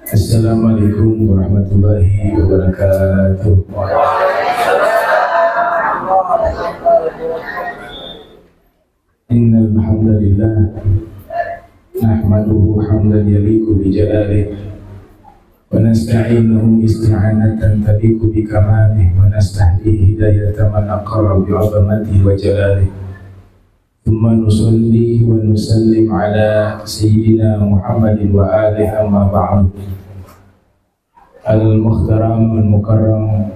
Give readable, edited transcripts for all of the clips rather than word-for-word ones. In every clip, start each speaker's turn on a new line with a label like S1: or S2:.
S1: Assalamualaikum warahmatullahi wabarakatuh. Innal hamdalillah nahmaduhu hamdan yaliqu bi jalalihi wa nasta'inuhu isti'anatan taliqu bi kamalihi wa nastahdihi hidayatan man aqarra bi 'azamatihi wa jalalihi. Thumma nusalli wa nusallim ala sayyidina Muhammadin wa alihi amma ba'du. Al-Mukhtaram Al-Mukarram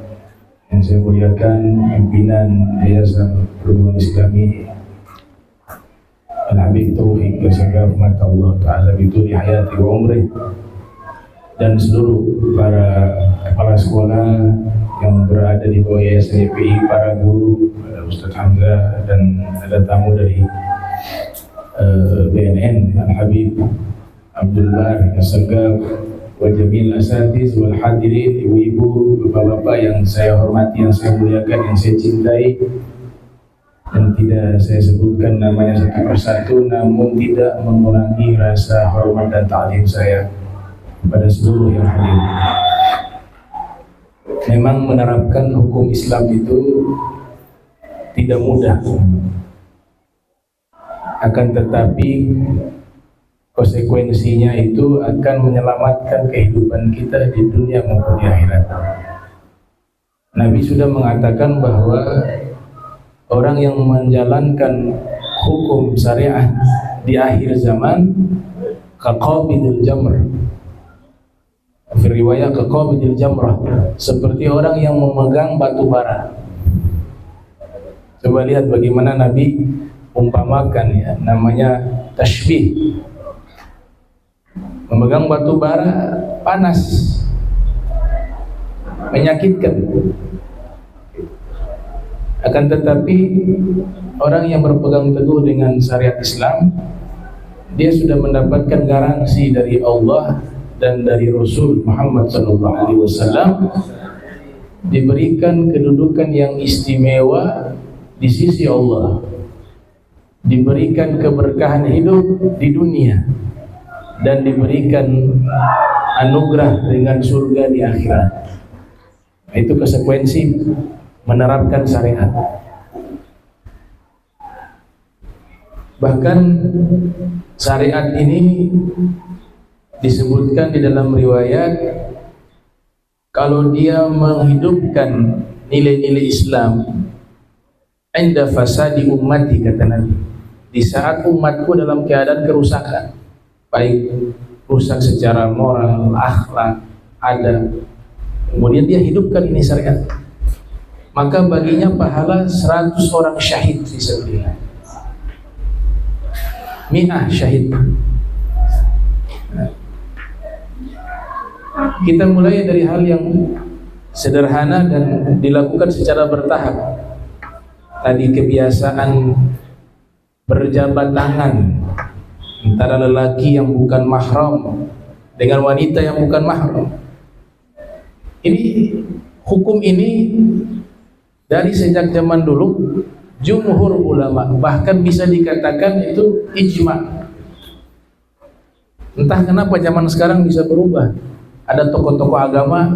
S1: yang saya muliakan, pimpinan Yayasan Ulumul Islami Al-Habib Taufiq Basagaf mata Allah Ta'ala bituli hayati wa umrih, dan seluruh para kepala sekolah yang berada di bawah Yayasan YPI, para guru, Ustaz Hamzah, dan ada tamu dari BNN Al-Habib Abdul Bar Basagaf, wa jamil asatiz wal hadirin, ibu-ibu, bapak-bapak yang saya hormati, yang saya muliakan, yang saya cintai, dan tidak saya sebutkan namanya satu persatu, namun tidak mengurangi rasa hormat dan ta'zim saya kepada seluruh yang hadir. Memang menerapkan hukum Islam itu tidak mudah, akan tetapi konsekuensinya itu akan menyelamatkan kehidupan kita di dunia maupun di akhirat. Nabi sudah mengatakan bahwa orang yang menjalankan hukum syariat di akhir zaman kaqabidil jamr, fi riwayat kaqabidil jamrah, seperti orang yang memegang batu bara. Coba lihat bagaimana Nabi umpamakan, ya, namanya tashbih. Memegang batu bara panas, menyakitkan. Akan tetapi orang yang berpegang teguh dengan syariat Islam, dia sudah mendapatkan garansi dari Allah dan dari Rasul Muhammad SAW, diberikan kedudukan yang istimewa di sisi Allah, diberikan keberkahan hidup di dunia, dan diberikan anugerah dengan surga di akhirat. Itu konsekuensi menerapkan syariat. Bahkan syariat ini disebutkan di dalam riwayat, kalau dia menghidupkan nilai-nilai Islam inda fasadi ummati, kata Nabi, di saat umatku dalam keadaan kerusakan, baik rusak secara moral, akhlak, adab, kemudian dia hidupkan ini syariat, maka baginya pahala 100 orang syahid fisabilillah, 100 syahid. Kita mulai dari hal yang sederhana dan dilakukan secara bertahap. Tadi kebiasaan berjabat tangan antara lelaki yang bukan mahram dengan wanita yang bukan mahram. Ini hukum ini dari sejak zaman dulu jumhur ulama, bahkan bisa dikatakan itu ijma. Entah kenapa zaman sekarang bisa berubah. Ada tokoh-tokoh agama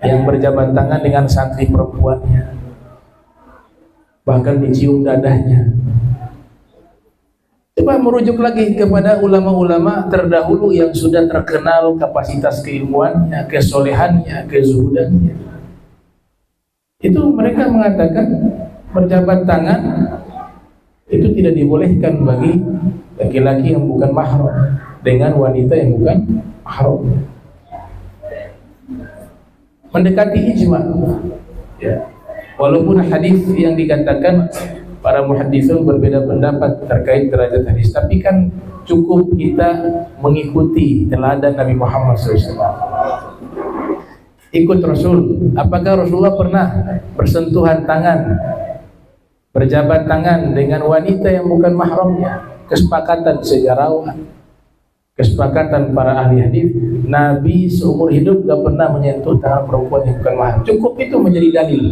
S1: yang berjabat tangan dengan santri perempuannya, bahkan dicium dadahnya. Coba merujuk lagi kepada ulama-ulama terdahulu yang sudah terkenal kapasitas keilmuannya, kesolehannya, kezuhudannya. Itu mereka mengatakan berjabat tangan itu tidak dibolehkan bagi laki-laki yang bukan mahram dengan wanita yang bukan mahram. Mendekati ijma, ya. Walaupun hadis yang dikatakan para muhaddisun berbeda pendapat terkait derajat hadis, tapi kan cukup kita mengikuti teladan Nabi Muhammad SAW. Ikut Rasul. Apakah Rasulullah pernah bersentuhan tangan, berjabat tangan dengan wanita yang bukan mahramnya? Kesepakatan sejarawan, kesepakatan para ahli hadis, Nabi seumur hidup gak pernah menyentuh tangan perempuan yang bukan mahram. Cukup itu menjadi dalil.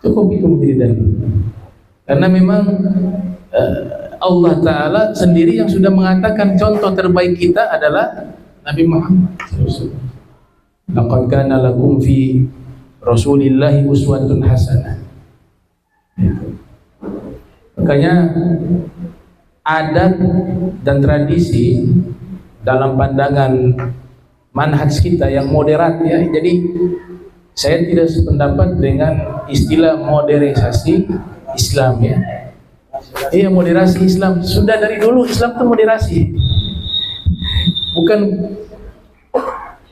S1: Cukup itu menjadi dalil. Karena memang Allah Ta'ala sendiri yang sudah mengatakan contoh terbaik kita adalah Nabi Muhammad. Laqad kana lakum fi Rasulillahi uswatun hasanah. Makanya adat dan tradisi dalam pandangan manhaj kita yang moderat ya. Jadi saya tidak sependapat dengan istilah modernisasi Islam ya. Iya, moderasi Islam sudah dari dulu. Islam itu moderasi. Bukan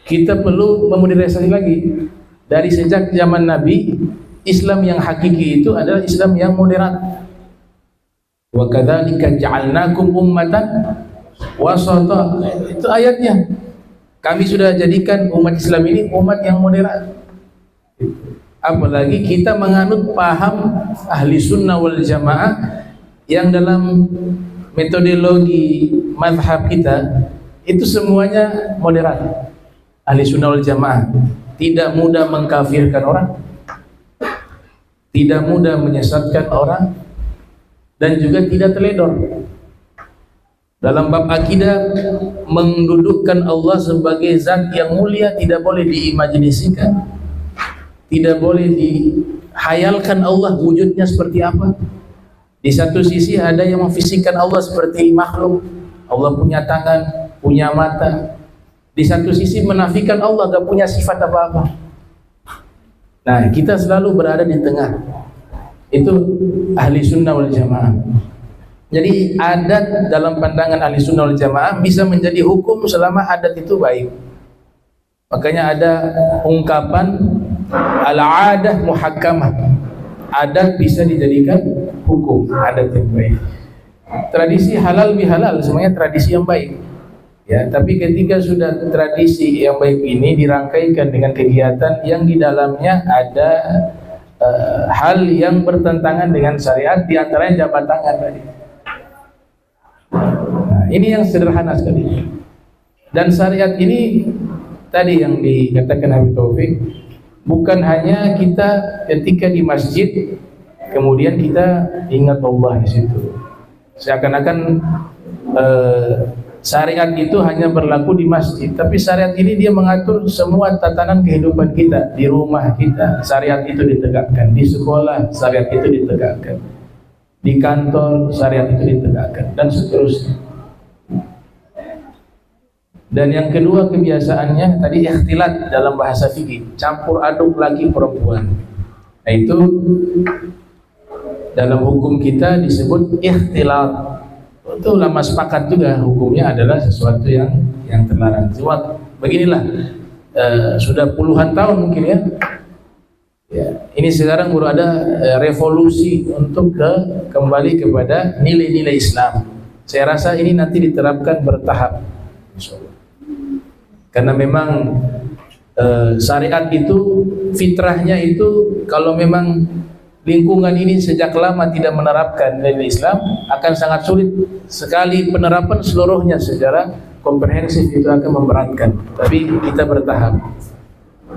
S1: kita perlu memodernisasi lagi. Dari sejak zaman Nabi, Islam yang hakiki itu adalah Islam yang moderat. Wa kadzalika ja'alnakum ummatan wasata. Itu ayatnya. Kami sudah jadikan umat Islam ini umat yang moderat. Apalagi kita menganut paham ahli sunnah wal jamaah yang dalam metodologi mazhab kita itu semuanya moderat. Ahli sunnah wal jamaah tidak mudah mengkafirkan orang, tidak mudah menyesatkan orang, dan juga tidak teledor. Dalam bab akidah mendudukkan Allah sebagai zat yang mulia tidak boleh diimajinasikan, tidak boleh dihayalkan Allah wujudnya seperti apa. Di satu sisi ada yang memfisikkan Allah seperti makhluk, Allah punya tangan, punya mata. Di satu sisi menafikan Allah gak punya sifat apa-apa. Nah, kita selalu berada di tengah. Itu ahli sunnah wal jamaah. Jadi adat dalam pandangan ahli sunnah wal jamaah bisa menjadi hukum selama adat itu baik. Makanya ada ungkapan al-adah muhakkamah. Adat bisa dijadikan hukum, adat yang baik. Tradisi halal bihalal, semuanya tradisi yang baik. Ya, tapi ketika sudah tradisi yang baik ini dirangkaikan dengan kegiatan yang di dalamnya ada hal yang bertentangan dengan syariat, di antaranya jabat tangan tadi. Nah, ini yang sederhana sekali. Dan syariat ini tadi yang dikatakan Habib Taufik, bukan hanya kita ketika di masjid kemudian kita ingat Allah di situ. Seakan-akan syariat itu hanya berlaku di masjid, tapi syariat ini dia mengatur semua tatanan kehidupan kita. Di rumah kita syariat itu ditegakkan, di sekolah syariat itu ditegakkan, di kantor syariat itu ditegakkan, dan seterusnya. Dan yang kedua kebiasaannya tadi ikhtilat dalam bahasa fikih, campur aduk laki perempuan. Nah itu dalam hukum kita disebut ikhtilat. Itu ulama sepakat juga hukumnya adalah sesuatu yang terlarang. Cuma beginilah sudah puluhan tahun mungkin ya. Ya, ini sekarang baru ada revolusi untuk kembali kepada nilai-nilai Islam. Saya rasa ini nanti diterapkan bertahap, insyaallah. Karena memang syariat itu fitrahnya itu kalau memang lingkungan ini sejak lama tidak menerapkan nilai Islam, akan sangat sulit sekali penerapan seluruhnya secara komprehensif, itu akan memberatkan. Tapi kita bertahap.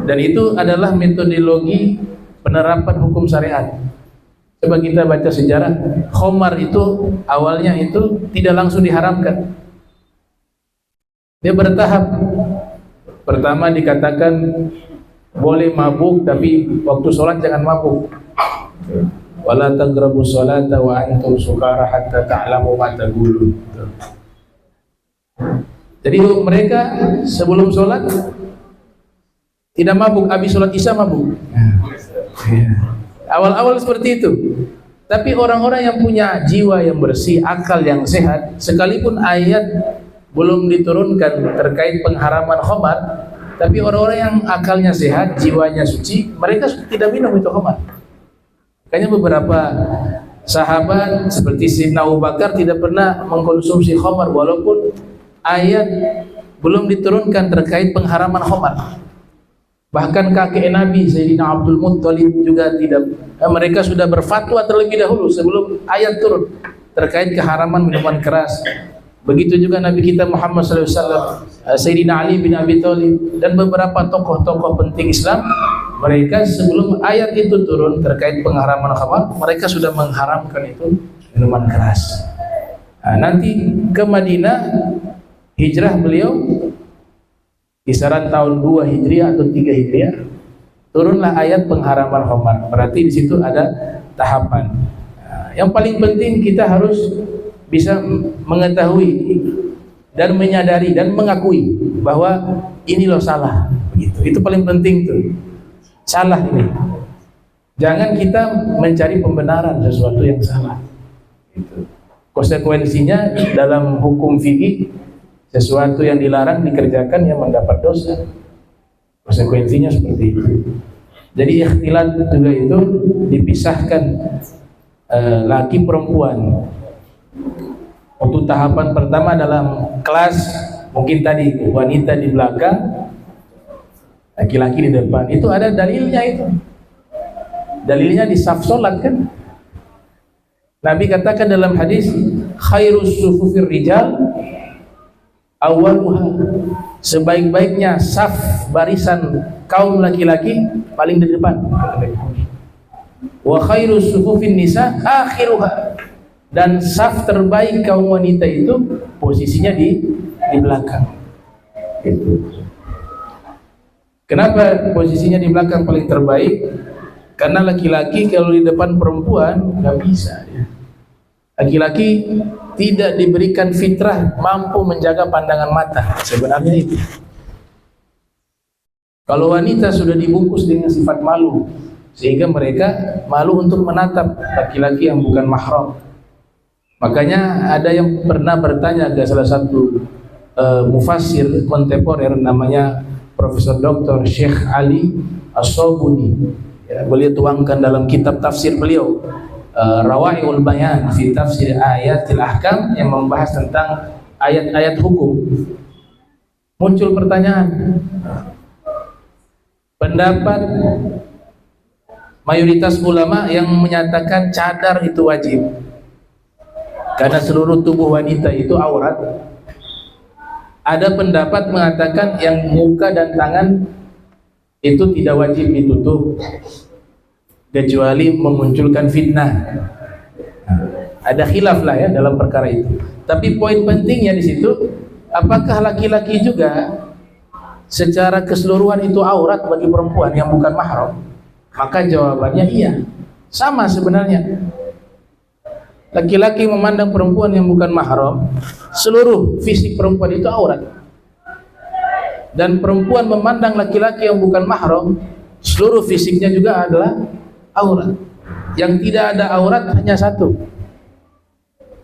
S1: Dan itu adalah metodologi penerapan hukum syariat. Coba kita baca sejarah, khamar itu awalnya itu tidak langsung diharamkan. Dia bertahap. Pertama dikatakan boleh mabuk, tapi waktu sholat jangan mabuk. Wala taqrabu sholata wa antum sukara hatta ta'lamu ma taqulun. Jadi mereka sebelum sholat tidak mabuk, habis sholat isya mabuk. Awal-awal seperti itu. Tapi orang-orang yang punya jiwa yang bersih, akal yang sehat, sekalipun ayat belum diturunkan terkait pengharaman khamar, tapi orang-orang yang akalnya sehat, jiwanya suci, mereka tidak minum itu khamar. Makanya beberapa sahabat seperti Sayyidina Abu Bakar tidak pernah mengkonsumsi khamar walaupun ayat belum diturunkan terkait pengharaman khamar. Bahkan kakek Nabi Sayyidina Abdul Muttalib juga tidak, mereka sudah berfatwa terlebih dahulu sebelum ayat turun terkait keharaman minuman keras. Begitu juga Nabi kita Muhammad SAW, Sayyidina Ali bin Abi Thalib, dan beberapa tokoh-tokoh penting Islam, mereka sebelum ayat itu turun terkait pengharaman khamar, mereka sudah mengharamkan itu minuman keras. Nah, nanti ke Madinah, hijrah beliau kisaran tahun 2 Hijriah atau 3 Hijriah, turunlah ayat pengharaman khamar. Berarti di situ ada tahapan. Nah, yang paling penting kita harus bisa mengetahui dan menyadari dan mengakui bahwa ini loh salah. Begitu. Itu paling penting tuh. Salah ini. Jangan kita mencari pembenaran sesuatu yang salah. Gitu. Konsekuensinya dalam hukum fikih, sesuatu yang dilarang dikerjakan yang mendapat dosa. Konsekuensinya seperti itu. Jadi ikhtilat juga itu dipisahkan laki perempuan. Untuk tahapan pertama dalam kelas, mungkin tadi wanita di belakang, laki-laki di depan. Itu ada dalilnya itu. Dalilnya di saf sholat kan. Nabi katakan dalam hadis, khairus sufufir rijal awaluha, sebaik-baiknya saf barisan kaum laki-laki paling di depan. Wa khairus sufufin nisa akhiruha, dan saf terbaik kaum wanita itu posisinya di belakang. Itu. Kenapa posisinya di belakang paling terbaik? Karena laki-laki kalau di depan perempuan nggak bisa. Laki-laki tidak diberikan fitrah mampu menjaga pandangan mata. Sebenarnya itu. Kalau wanita sudah dibungkus dengan sifat malu, sehingga mereka malu untuk menatap laki-laki yang bukan mahram. Makanya ada yang pernah bertanya ke salah satu mufassir kontemporer namanya Profesor Dr. Syekh Ali As-Sobuni. Ya, beliau tuangkan dalam kitab tafsir beliau Rawai'ul Bayan fi tafsir ayatil ahkam, yang membahas tentang ayat-ayat hukum. Muncul pertanyaan, pendapat mayoritas ulama yang menyatakan cadar itu wajib karena seluruh tubuh wanita itu aurat. Ada pendapat mengatakan yang muka dan tangan itu tidak wajib ditutup kecuali memunculkan fitnah. Ada khilaf lah ya dalam perkara itu. Tapi poin pentingnya di situ, apakah laki-laki juga secara keseluruhan itu aurat bagi perempuan yang bukan mahram? Maka jawabannya iya. Sama sebenarnya. Laki-laki memandang perempuan yang bukan mahram, seluruh fisik perempuan itu aurat. Dan perempuan memandang laki-laki yang bukan mahram, seluruh fisiknya juga adalah aurat. Yang tidak ada aurat hanya satu.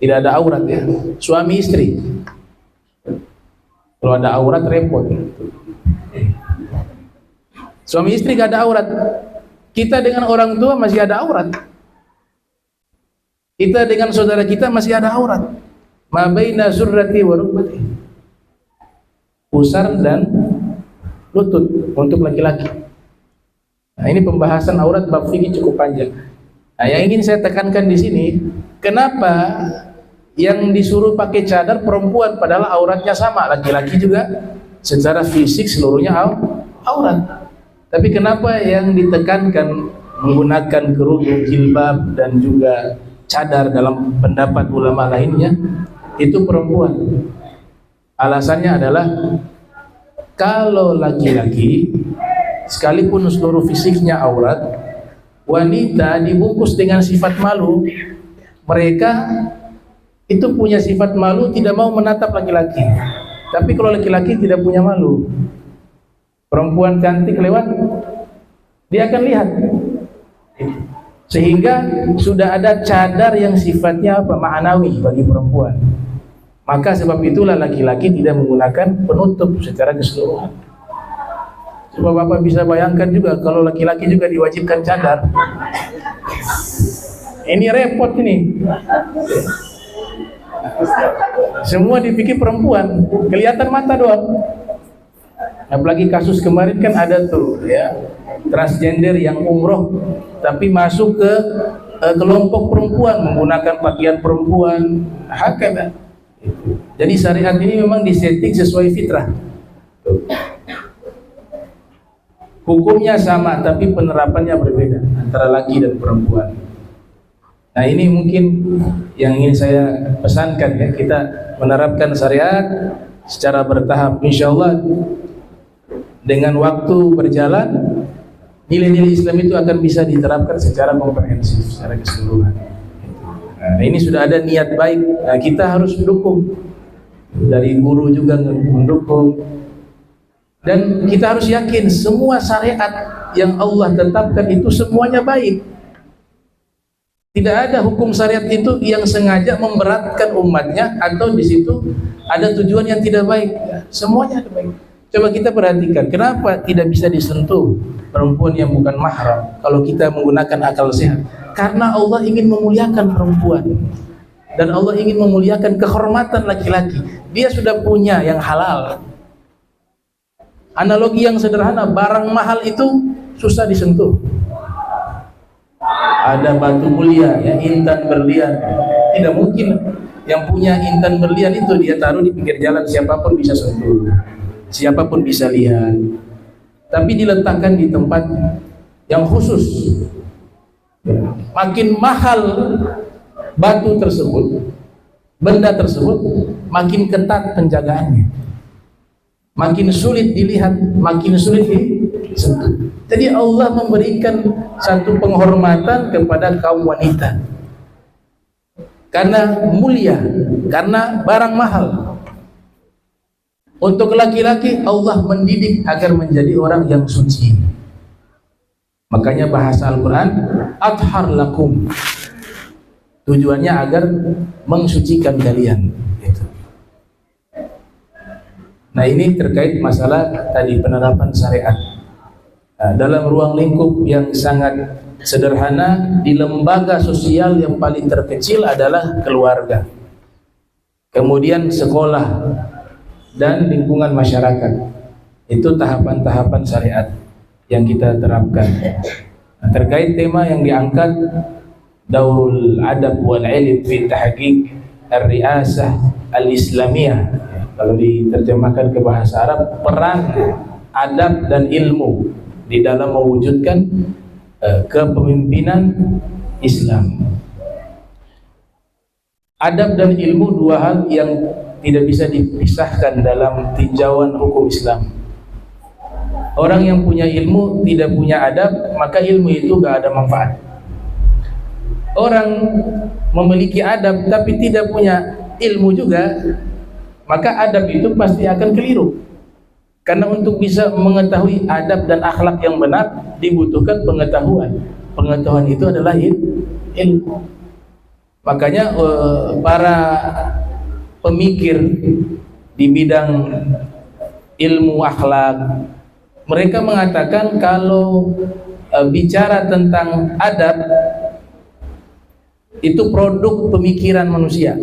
S1: Tidak ada aurat ya, suami istri. Kalau ada aurat repot. Suami istri gak ada aurat. Kita dengan orang tua masih ada aurat. Kita dengan saudara kita masih ada aurat. Ma baina surrati wa rukbati. Pusar dan lutut untuk laki-laki. Nah, ini pembahasan aurat bab fikih cukup panjang. Nah, yang ingin saya tekankan di sini, kenapa yang disuruh pakai cadar perempuan padahal auratnya sama, laki-laki juga secara fisik seluruhnya aurat. Tapi kenapa yang ditekankan menggunakan kerudung, jilbab dan juga cadar dalam pendapat ulama lainnya itu perempuan? Alasannya adalah kalau laki-laki sekalipun seluruh fisiknya aurat, wanita dibungkus dengan sifat malu. Mereka itu punya sifat malu, tidak mau menatap laki-laki. Tapi kalau laki-laki tidak punya malu, perempuan cantik lewat, dia akan lihat. Sehingga sudah ada cadar yang sifatnya apa? Ma'nawi bagi perempuan. Maka sebab itulah laki-laki tidak menggunakan penutup secara keseluruhan. Coba Bapak bisa bayangkan juga kalau laki-laki juga diwajibkan cadar. Ini repot ini. Semua dipikir perempuan, kelihatan mata doang. Apalagi kasus kemarin kan ada tuh ya, transgender yang umroh tapi masuk ke kelompok perempuan menggunakan pakaian perempuan. Hakada. Jadi syariat ini memang disetting sesuai fitrah. Hukumnya sama tapi penerapannya berbeda antara laki dan perempuan. Nah, ini mungkin yang ingin saya pesankan ya, kita menerapkan syariat secara bertahap. Insya Allah dengan waktu berjalan, nilai-nilai Islam itu akan bisa diterapkan secara komprehensif, secara keseluruhan. Nah, ini sudah ada niat baik. Nah, kita harus mendukung, dari guru juga mendukung, dan kita harus yakin semua syariat yang Allah tetapkan itu semuanya baik. Tidak ada hukum syariat itu yang sengaja memberatkan umatnya atau di situ ada tujuan yang tidak baik. Semuanya ada baik. Coba kita perhatikan, kenapa tidak bisa disentuh perempuan yang bukan mahram kalau kita menggunakan akal sehat? Karena Allah ingin memuliakan perempuan dan Allah ingin memuliakan kehormatan laki-laki. Dia sudah punya yang halal. Analogi yang sederhana, barang mahal itu susah disentuh. Ada batu mulia, ya, intan berlian, tidak mungkin yang punya intan berlian itu dia taruh di pinggir jalan, siapapun bisa sentuh, siapapun bisa lihat. Tapi diletakkan di tempat yang khusus. Makin mahal batu tersebut, benda tersebut, makin ketat penjagaannya, makin sulit dilihat, makin sulit disentuh. Jadi Allah memberikan satu penghormatan kepada kaum wanita karena mulia, karena barang mahal. Untuk laki-laki Allah mendidik agar menjadi orang yang suci. Makanya bahasa Al-Quran athhar lakum, tujuannya agar mensucikan kalian. Nah, ini terkait masalah tadi penerapan syariat. Dalam ruang lingkup yang sangat sederhana, di lembaga sosial yang paling terkecil adalah keluarga, kemudian sekolah dan lingkungan masyarakat. Itu tahapan-tahapan syariat yang kita terapkan. Nah, terkait tema yang diangkat, daurul adab wal ilm fi tahqiq ar-riasah al-islamiyah, kalau diterjemahkan ke bahasa Arab, peran adab dan ilmu di dalam mewujudkan kepemimpinan Islam. Adab dan ilmu dua hal yang tidak bisa dipisahkan dalam tinjauan hukum Islam. Orang yang punya ilmu tidak punya adab, maka ilmu itu gak ada manfaat. Orang memiliki adab tapi tidak punya ilmu juga, maka adab itu pasti akan keliru. Karena untuk bisa mengetahui adab dan akhlak yang benar dibutuhkan pengetahuan. Pengetahuan itu adalah ilmu. Makanya para pemikir di bidang ilmu akhlak, mereka mengatakan kalau bicara tentang adab itu produk pemikiran manusia.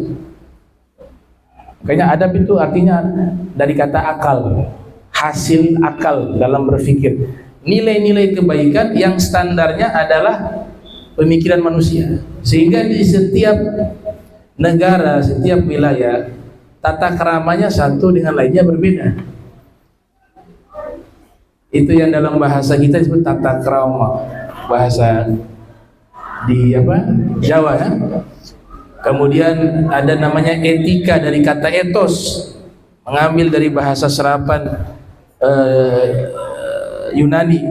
S1: Makanya adab itu artinya dari kata akal, hasil akal dalam berpikir, nilai-nilai kebaikan yang standarnya adalah pemikiran manusia. Sehingga di setiap negara, setiap wilayah, tata keramanya satu dengan lainnya berbeda. Itu yang dalam bahasa kita disebut tata krama, bahasa di Jawa ya. Kemudian ada namanya etika dari kata etos, mengambil dari bahasa serapan Yunani.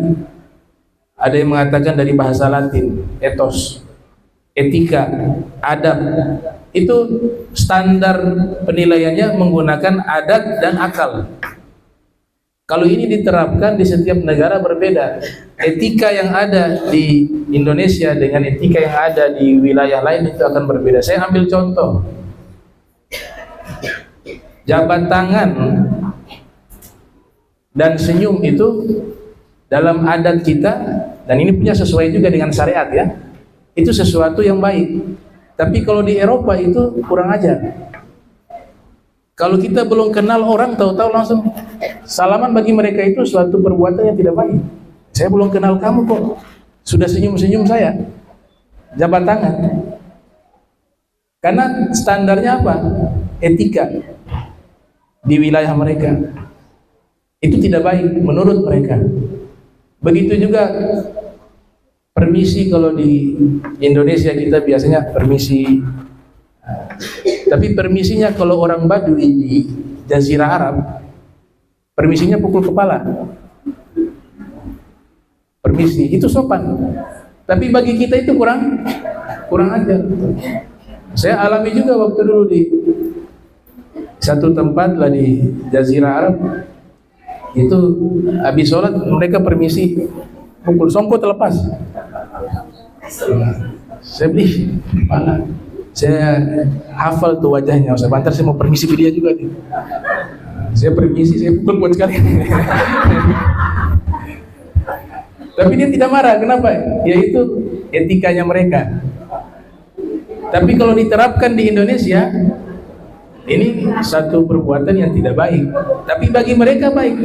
S1: Ada yang mengatakan dari bahasa Latin, etos, etika, adab. Itu standar penilaiannya menggunakan adat dan akal. Kalau ini diterapkan di setiap negara berbeda. Etika yang ada di Indonesia dengan etika yang ada di wilayah lain itu akan berbeda. Saya ambil contoh. Jabat tangan dan senyum itu dalam adat kita, dan ini punya sesuai juga dengan syariat ya, itu sesuatu yang baik. Tapi kalau di Eropa itu kurang ajar. Kalau kita belum kenal orang, tahu-tahu langsung salaman, bagi mereka itu suatu perbuatan yang tidak baik. Saya belum kenal kamu kok sudah senyum-senyum saya, jabat tangan. Karena standarnya apa? Etika di wilayah mereka itu tidak baik menurut mereka. Begitu juga Permisi kalau di Indonesia kita biasanya permisi. Tapi permisinya kalau orang Baduy di Jazirah Arab, permisinya pukul kepala. Permisi, itu sopan. Tapi bagi kita itu kurang ajar. Saya alami juga waktu dulu di satu tempat lah di Jazirah Arab. Itu habis sholat mereka permisi pukul, songko terlepas. Saya beli kepala. Saya hafal tuh wajahnya. Sebentar saya mau permisi ke dia juga nih. Saya permisi, saya pukul buat sekali. Tapi dia tidak marah, kenapa? Yaitu etikanya mereka. Tapi kalau diterapkan di Indonesia, ini satu perbuatan yang tidak baik. Tapi bagi mereka baik.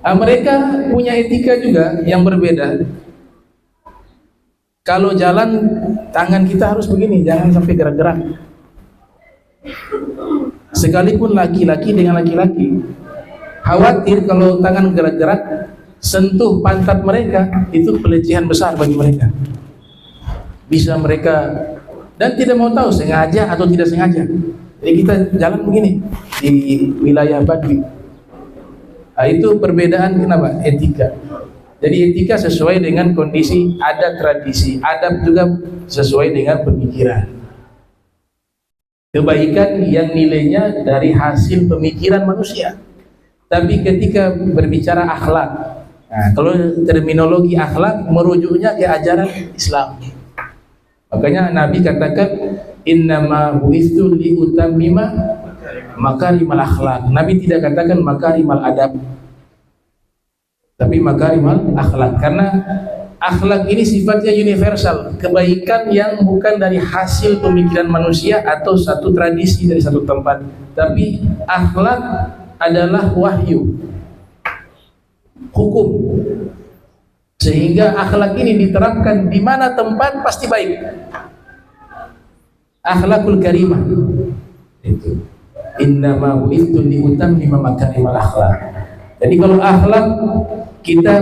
S1: Mereka punya etika juga yang berbeda. Kalau jalan, tangan kita harus begini, jangan sampai gerak-gerak. Sekalipun laki-laki dengan laki-laki, khawatir kalau tangan gerak-gerak sentuh pantat mereka, itu pelecehan besar bagi mereka. Bisa mereka, dan tidak mau tahu sengaja atau tidak sengaja. Jadi kita jalan begini di wilayah Baduy. Itu perbedaan kenapa? Etika. Jadi etika sesuai dengan kondisi, ada tradisi, adab juga sesuai dengan pemikiran. Kebaikan yang nilainya dari hasil pemikiran manusia. Tapi ketika berbicara akhlak, nah, kalau terminologi akhlak merujuknya ke ajaran Islam. Makanya Nabi katakan innama bu'istu liutammima makarimal akhlak. Nabi tidak katakan makarimal adab, tapi makarimal akhlak, karena akhlak ini sifatnya universal, kebaikan yang bukan dari hasil pemikiran manusia atau satu tradisi dari satu tempat, tapi akhlak adalah wahyu, hukum, sehingga akhlak ini diterapkan di mana tempat pasti baik. Akhlakul karimah itu innama bu'istu liutammima makarimal akhlak. Jadi kalau akhlak kita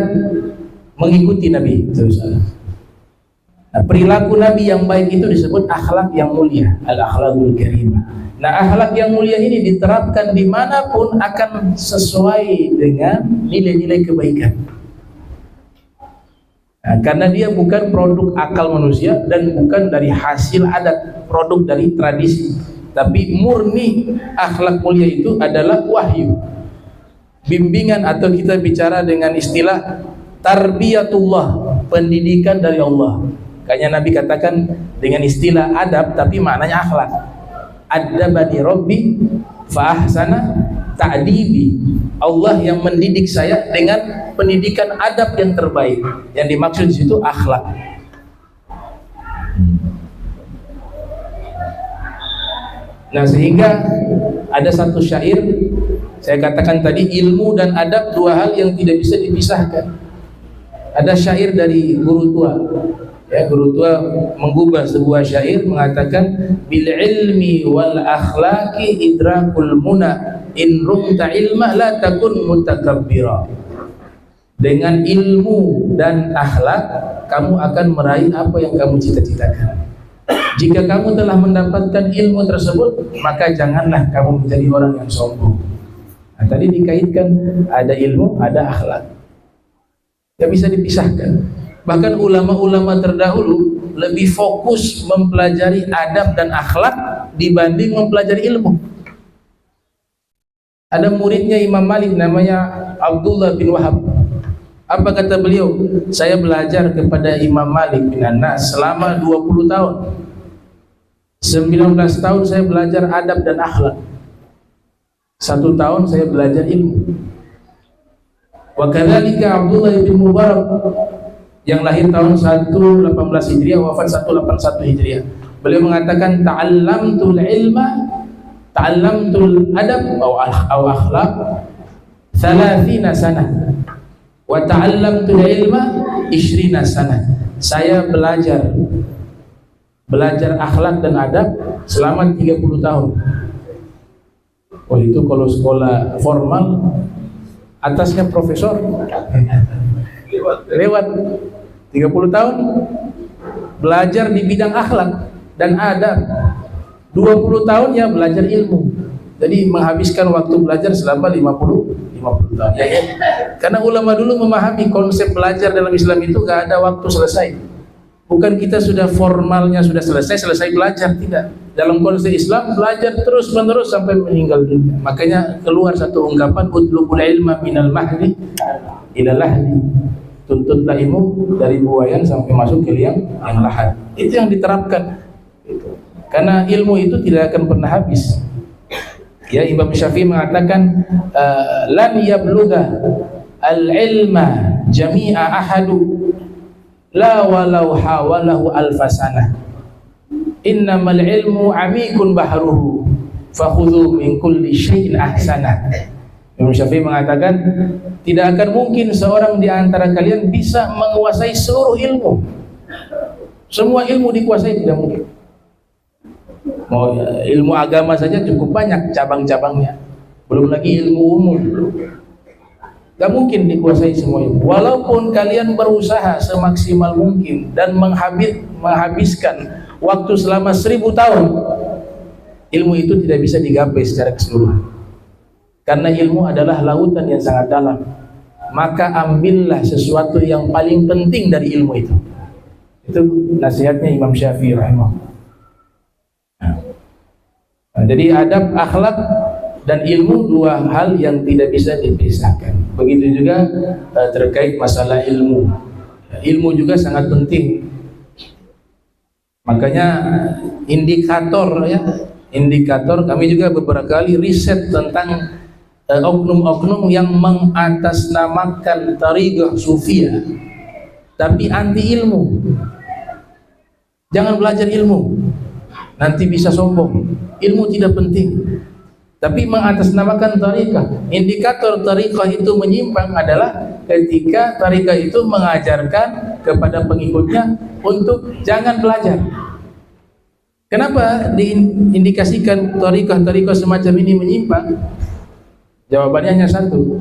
S1: mengikuti Nabi terus. Nah, perilaku Nabi yang baik itu disebut akhlak yang mulia, al-akhlakul karimah. Nah, akhlak yang mulia ini diterapkan dimanapun akan sesuai dengan nilai-nilai kebaikan. Nah, karena dia bukan produk akal manusia dan bukan dari hasil adat, produk dari tradisi, tapi murni akhlak mulia itu adalah wahyu, bimbingan, atau kita bicara dengan istilah tarbiyatullah, pendidikan dari Allah. Kayaknya Nabi katakan dengan istilah adab, tapi maknanya akhlak. Adabani Rabbi fa ahsana ta'dibi. Allah yang mendidik saya dengan pendidikan adab yang terbaik. Yang dimaksud di situ akhlak. Nah, sehingga ada satu syair, saya katakan tadi ilmu dan adab dua hal yang tidak bisa dipisahkan. Ada syair dari guru tua, ya, guru tua menggubah sebuah syair mengatakan bil ilmi wal akhlaqi idrakul muna in rumta ilma la takun mutakabbira. Dengan ilmu dan akhlak kamu akan meraih apa yang kamu cita-citakan. Jika kamu telah mendapatkan ilmu tersebut, maka janganlah kamu menjadi orang yang sombong. Nah, tadi dikaitkan ada ilmu, ada akhlak. Tidak bisa dipisahkan. Bahkan ulama-ulama terdahulu lebih fokus mempelajari adab dan akhlak dibanding mempelajari ilmu. Ada muridnya Imam Malik namanya Abdullah bin Wahab. Apa kata beliau? Saya belajar kepada Imam Malik bin Anas selama 20 tahun. 19 tahun saya belajar adab dan akhlak. 1 tahun saya belajar ilmu. Wa kadzalika Abdullah bin Mubarak yang lahir tahun 118 Hijriah, wafat 181 Hijriah. Beliau mengatakan ta'allamtul ilma, ta'allamtul adab atau akhlaq 30 sanah wa ta'allamtul ilma 20 sanah. Saya belajar akhlak dan adab selama 30 tahun. Oh, itu kalau sekolah formal atasnya profesor lewat. 30 tahun belajar di bidang akhlak dan adab. 20 tahun ya belajar ilmu. Jadi menghabiskan waktu belajar selama 50 tahun. Ya. Karena ulama dulu memahami konsep belajar dalam Islam itu gak ada waktu selesai. Bukan kita sudah formalnya sudah selesai belajar, tidak. Dalam konsep Islam belajar terus menerus sampai meninggal dunia. Makanya keluar satu ungkapan, utlubul ilma minal mahdi ila lahdi. Tuntutlah ilmu dari buayan sampai masuk ke liang yang lahat. Itu yang diterapkan. Karena ilmu itu tidak akan pernah habis. Ya, Imam Syafi'i mengatakan lan yablugha al-ilma jami'a ahadu la walau hawalahu alfasanah. Innamal ilmu amikun bahruhu fakhudhu min kulli syai'in ahsanah. Imam Syafi'i mengatakan tidak akan mungkin seorang di antara kalian bisa menguasai seluruh ilmu. Semua ilmu dikuasai tidak mungkin. Mau ilmu agama saja cukup banyak cabang-cabangnya, belum lagi ilmu umum. Gak mungkin dikuasai semua ilmu. Walaupun kalian berusaha semaksimal mungkin dan menghabiskan waktu selama 1000 tahun, ilmu itu tidak bisa digapai secara keseluruhan. Karena ilmu adalah lautan yang sangat dalam. Maka ambillah sesuatu yang paling penting dari ilmu itu. Itu nasihatnya Imam Syafi'i rahimahullah. Jadi adab, akhlak, dan ilmu dua hal yang tidak bisa dipisahkan. Begitu juga terkait masalah ilmu. Ilmu juga sangat penting. Makanya indikator kami juga beberapa kali riset tentang oknum-oknum yang mengatasnamakan tariqah sufiyah tapi anti ilmu. Jangan belajar ilmu, nanti bisa sombong. Ilmu tidak penting, tapi mengatasnamakan tariqah. Indikator tariqah itu menyimpang adalah ketika tariqah itu mengajarkan kepada pengikutnya untuk jangan belajar. Kenapa diindikasikan tariqah semacam ini menyimpang? Jawabannya hanya satu,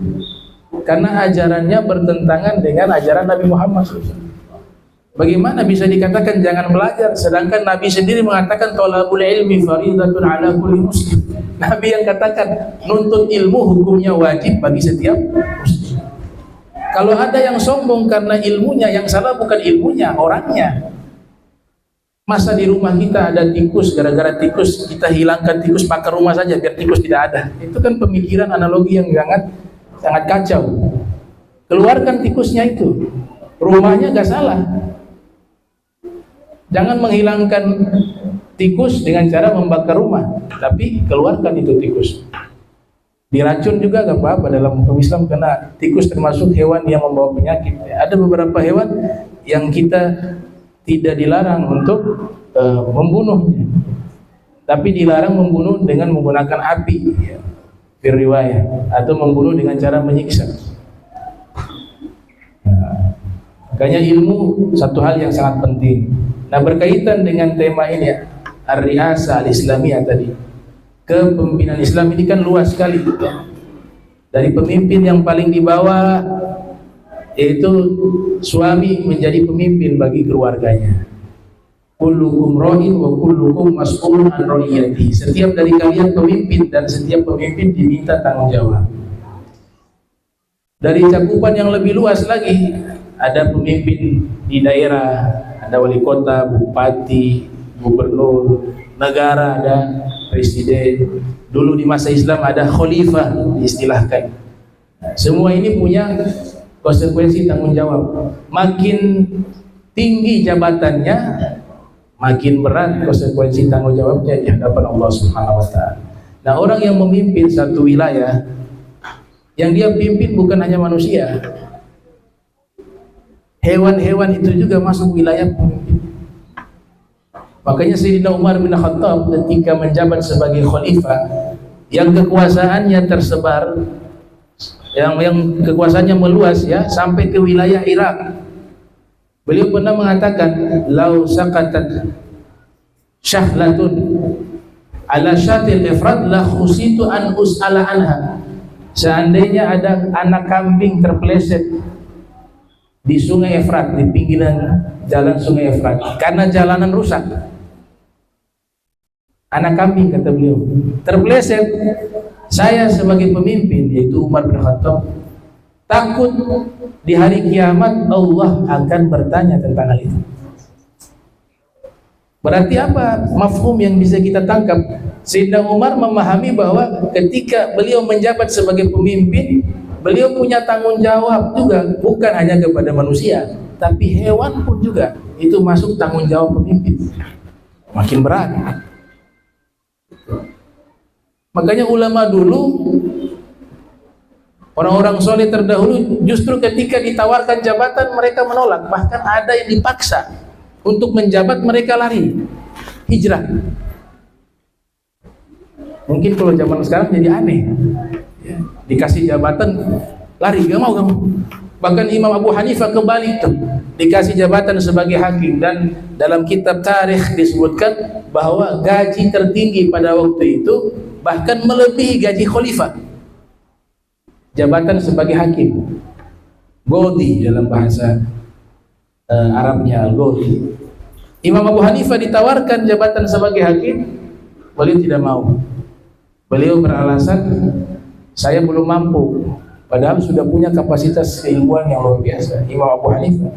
S1: karena ajarannya bertentangan dengan ajaran Nabi Muhammad SAW. Bagaimana bisa dikatakan jangan belajar, sedangkan Nabi sendiri mengatakan thalabul ilmi faridatun ala kulli muslim. Nabi yang katakan nuntut ilmu hukumnya wajib bagi setiap muslim. Kalau ada yang sombong karena ilmunya, yang salah bukan ilmunya, orangnya. Masa di rumah kita ada tikus, gara-gara tikus kita hilangkan tikus pakai rumah saja biar tikus tidak ada. Itu kan pemikiran analogi yang sangat kacau. Keluarkan tikusnya itu, rumahnya gak salah. Jangan menghilangkan tikus dengan cara membakar rumah, tapi keluarkan itu tikus. Diracun juga gak apa-apa dalam hukum Islam, karena tikus termasuk hewan yang membawa penyakit. Ada beberapa hewan yang kita tidak dilarang untuk membunuhnya, tapi dilarang membunuh dengan menggunakan api, riwayat, atau membunuh dengan cara menyiksa. Makanya ilmu satu hal yang sangat penting. Nah, berkaitan dengan tema ini, ar-riasa al-islamiyah tadi, kepemimpinan Islam ini kan luas sekali. Dari pemimpin yang paling di bawah, yaitu suami menjadi pemimpin bagi keluarganya. Kullukum ra'in wa kullukum mas'ulun an ra'iyatihi. Setiap dari kalian pemimpin dan setiap pemimpin diminta tanggung jawab. Dari cakupan yang lebih luas lagi, ada pemimpin di daerah, ada wali kota, bupati, gubernur, negara, ada presiden. Dulu di masa Islam ada khalifah diistilahkan. Semua ini punya konsekuensi tanggung jawab. Makin tinggi jabatannya, makin berat konsekuensi tanggung jawabnya di hadapan Allah Subhanahu wa taala. Nah, orang yang memimpin satu wilayah, yang dia pimpin bukan hanya manusia. Hewan-hewan itu juga masuk wilayah pemimpin. Makanya Sayyidina Umar bin Khattab ketika menjabat sebagai khalifah, yang kekuasaannya tersebar, yang kekuasaannya meluas sampai ke wilayah Irak. Beliau pernah mengatakan, "Lau saqatat syahlatun ala syatil ifrad la khusitu an us'ala anha." Seandainya ada anak kambing terpeleset di Sungai Efrat, di pinggiran jalan Sungai Efrat, karena jalanan rusak. Anak kambing, kata beliau, terpeleset. Saya sebagai pemimpin, yaitu Umar bin Khattab, takut di hari kiamat Allah akan bertanya tentang hal itu. Berarti apa mafhum yang bisa kita tangkap? Sayyidina Umar memahami bahwa ketika beliau menjabat sebagai pemimpin, beliau punya tanggung jawab juga, bukan hanya kepada manusia, tapi hewan pun juga itu masuk tanggung jawab pemimpin. Makin berat. Makanya ulama dulu, orang-orang soleh terdahulu, justru ketika ditawarkan jabatan mereka menolak. Bahkan ada yang dipaksa untuk menjabat, mereka lari, hijrah. Mungkin kalau zaman sekarang jadi aneh, ya, dikasih jabatan lari, gak mau kamu. Bahkan Imam Abu Hanifah kebalik tuh, dikasih jabatan sebagai hakim, dan dalam kitab tarikh disebutkan bahwa gaji tertinggi pada waktu itu bahkan melebihi gaji khalifah. Jabatan sebagai hakim, Godi dalam bahasa Arabnya, Al-Godi. Imam Abu Hanifah ditawarkan jabatan sebagai hakim, beliau tidak mau. Beliau beralasan, saya belum mampu, padahal sudah punya kapasitas keilmuan yang luar biasa, Imam Abu Hanifah.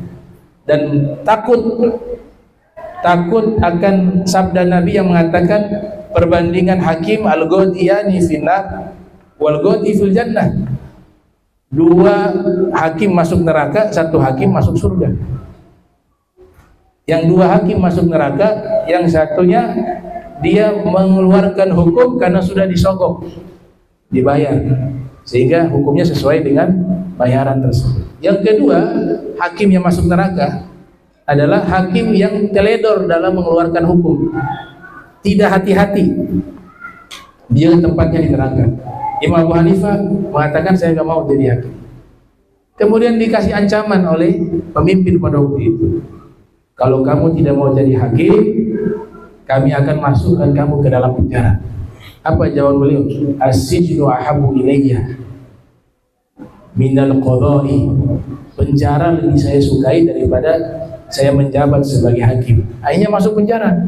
S1: Dan takut akan sabda Nabi yang mengatakan perbandingan hakim al-Ghodiyani finnar wal-Ghodhi fil jannah. Dua hakim masuk neraka, satu hakim masuk surga. Yang dua hakim masuk neraka, yang satunya dia mengeluarkan hukum karena sudah disogok, dibayar, sehingga hukumnya sesuai dengan bayaran tersebut. Yang kedua, hakim yang masuk neraka adalah hakim yang teledor dalam mengeluarkan hukum, tidak hati-hati, dia tempatnya di neraka. Imam Abu Hanifah mengatakan, saya nggak mau jadi hakim. Kemudian dikasih ancaman oleh pemimpin pada waktu itu, kalau kamu tidak mau jadi hakim, kami akan masukkan kamu ke dalam penjara. Apa jawaban beliau? As-sijnu ahabbu ilayya minal qadha'i. Penjara lebih saya sukai daripada saya menjabat sebagai hakim. Akhirnya masuk penjara.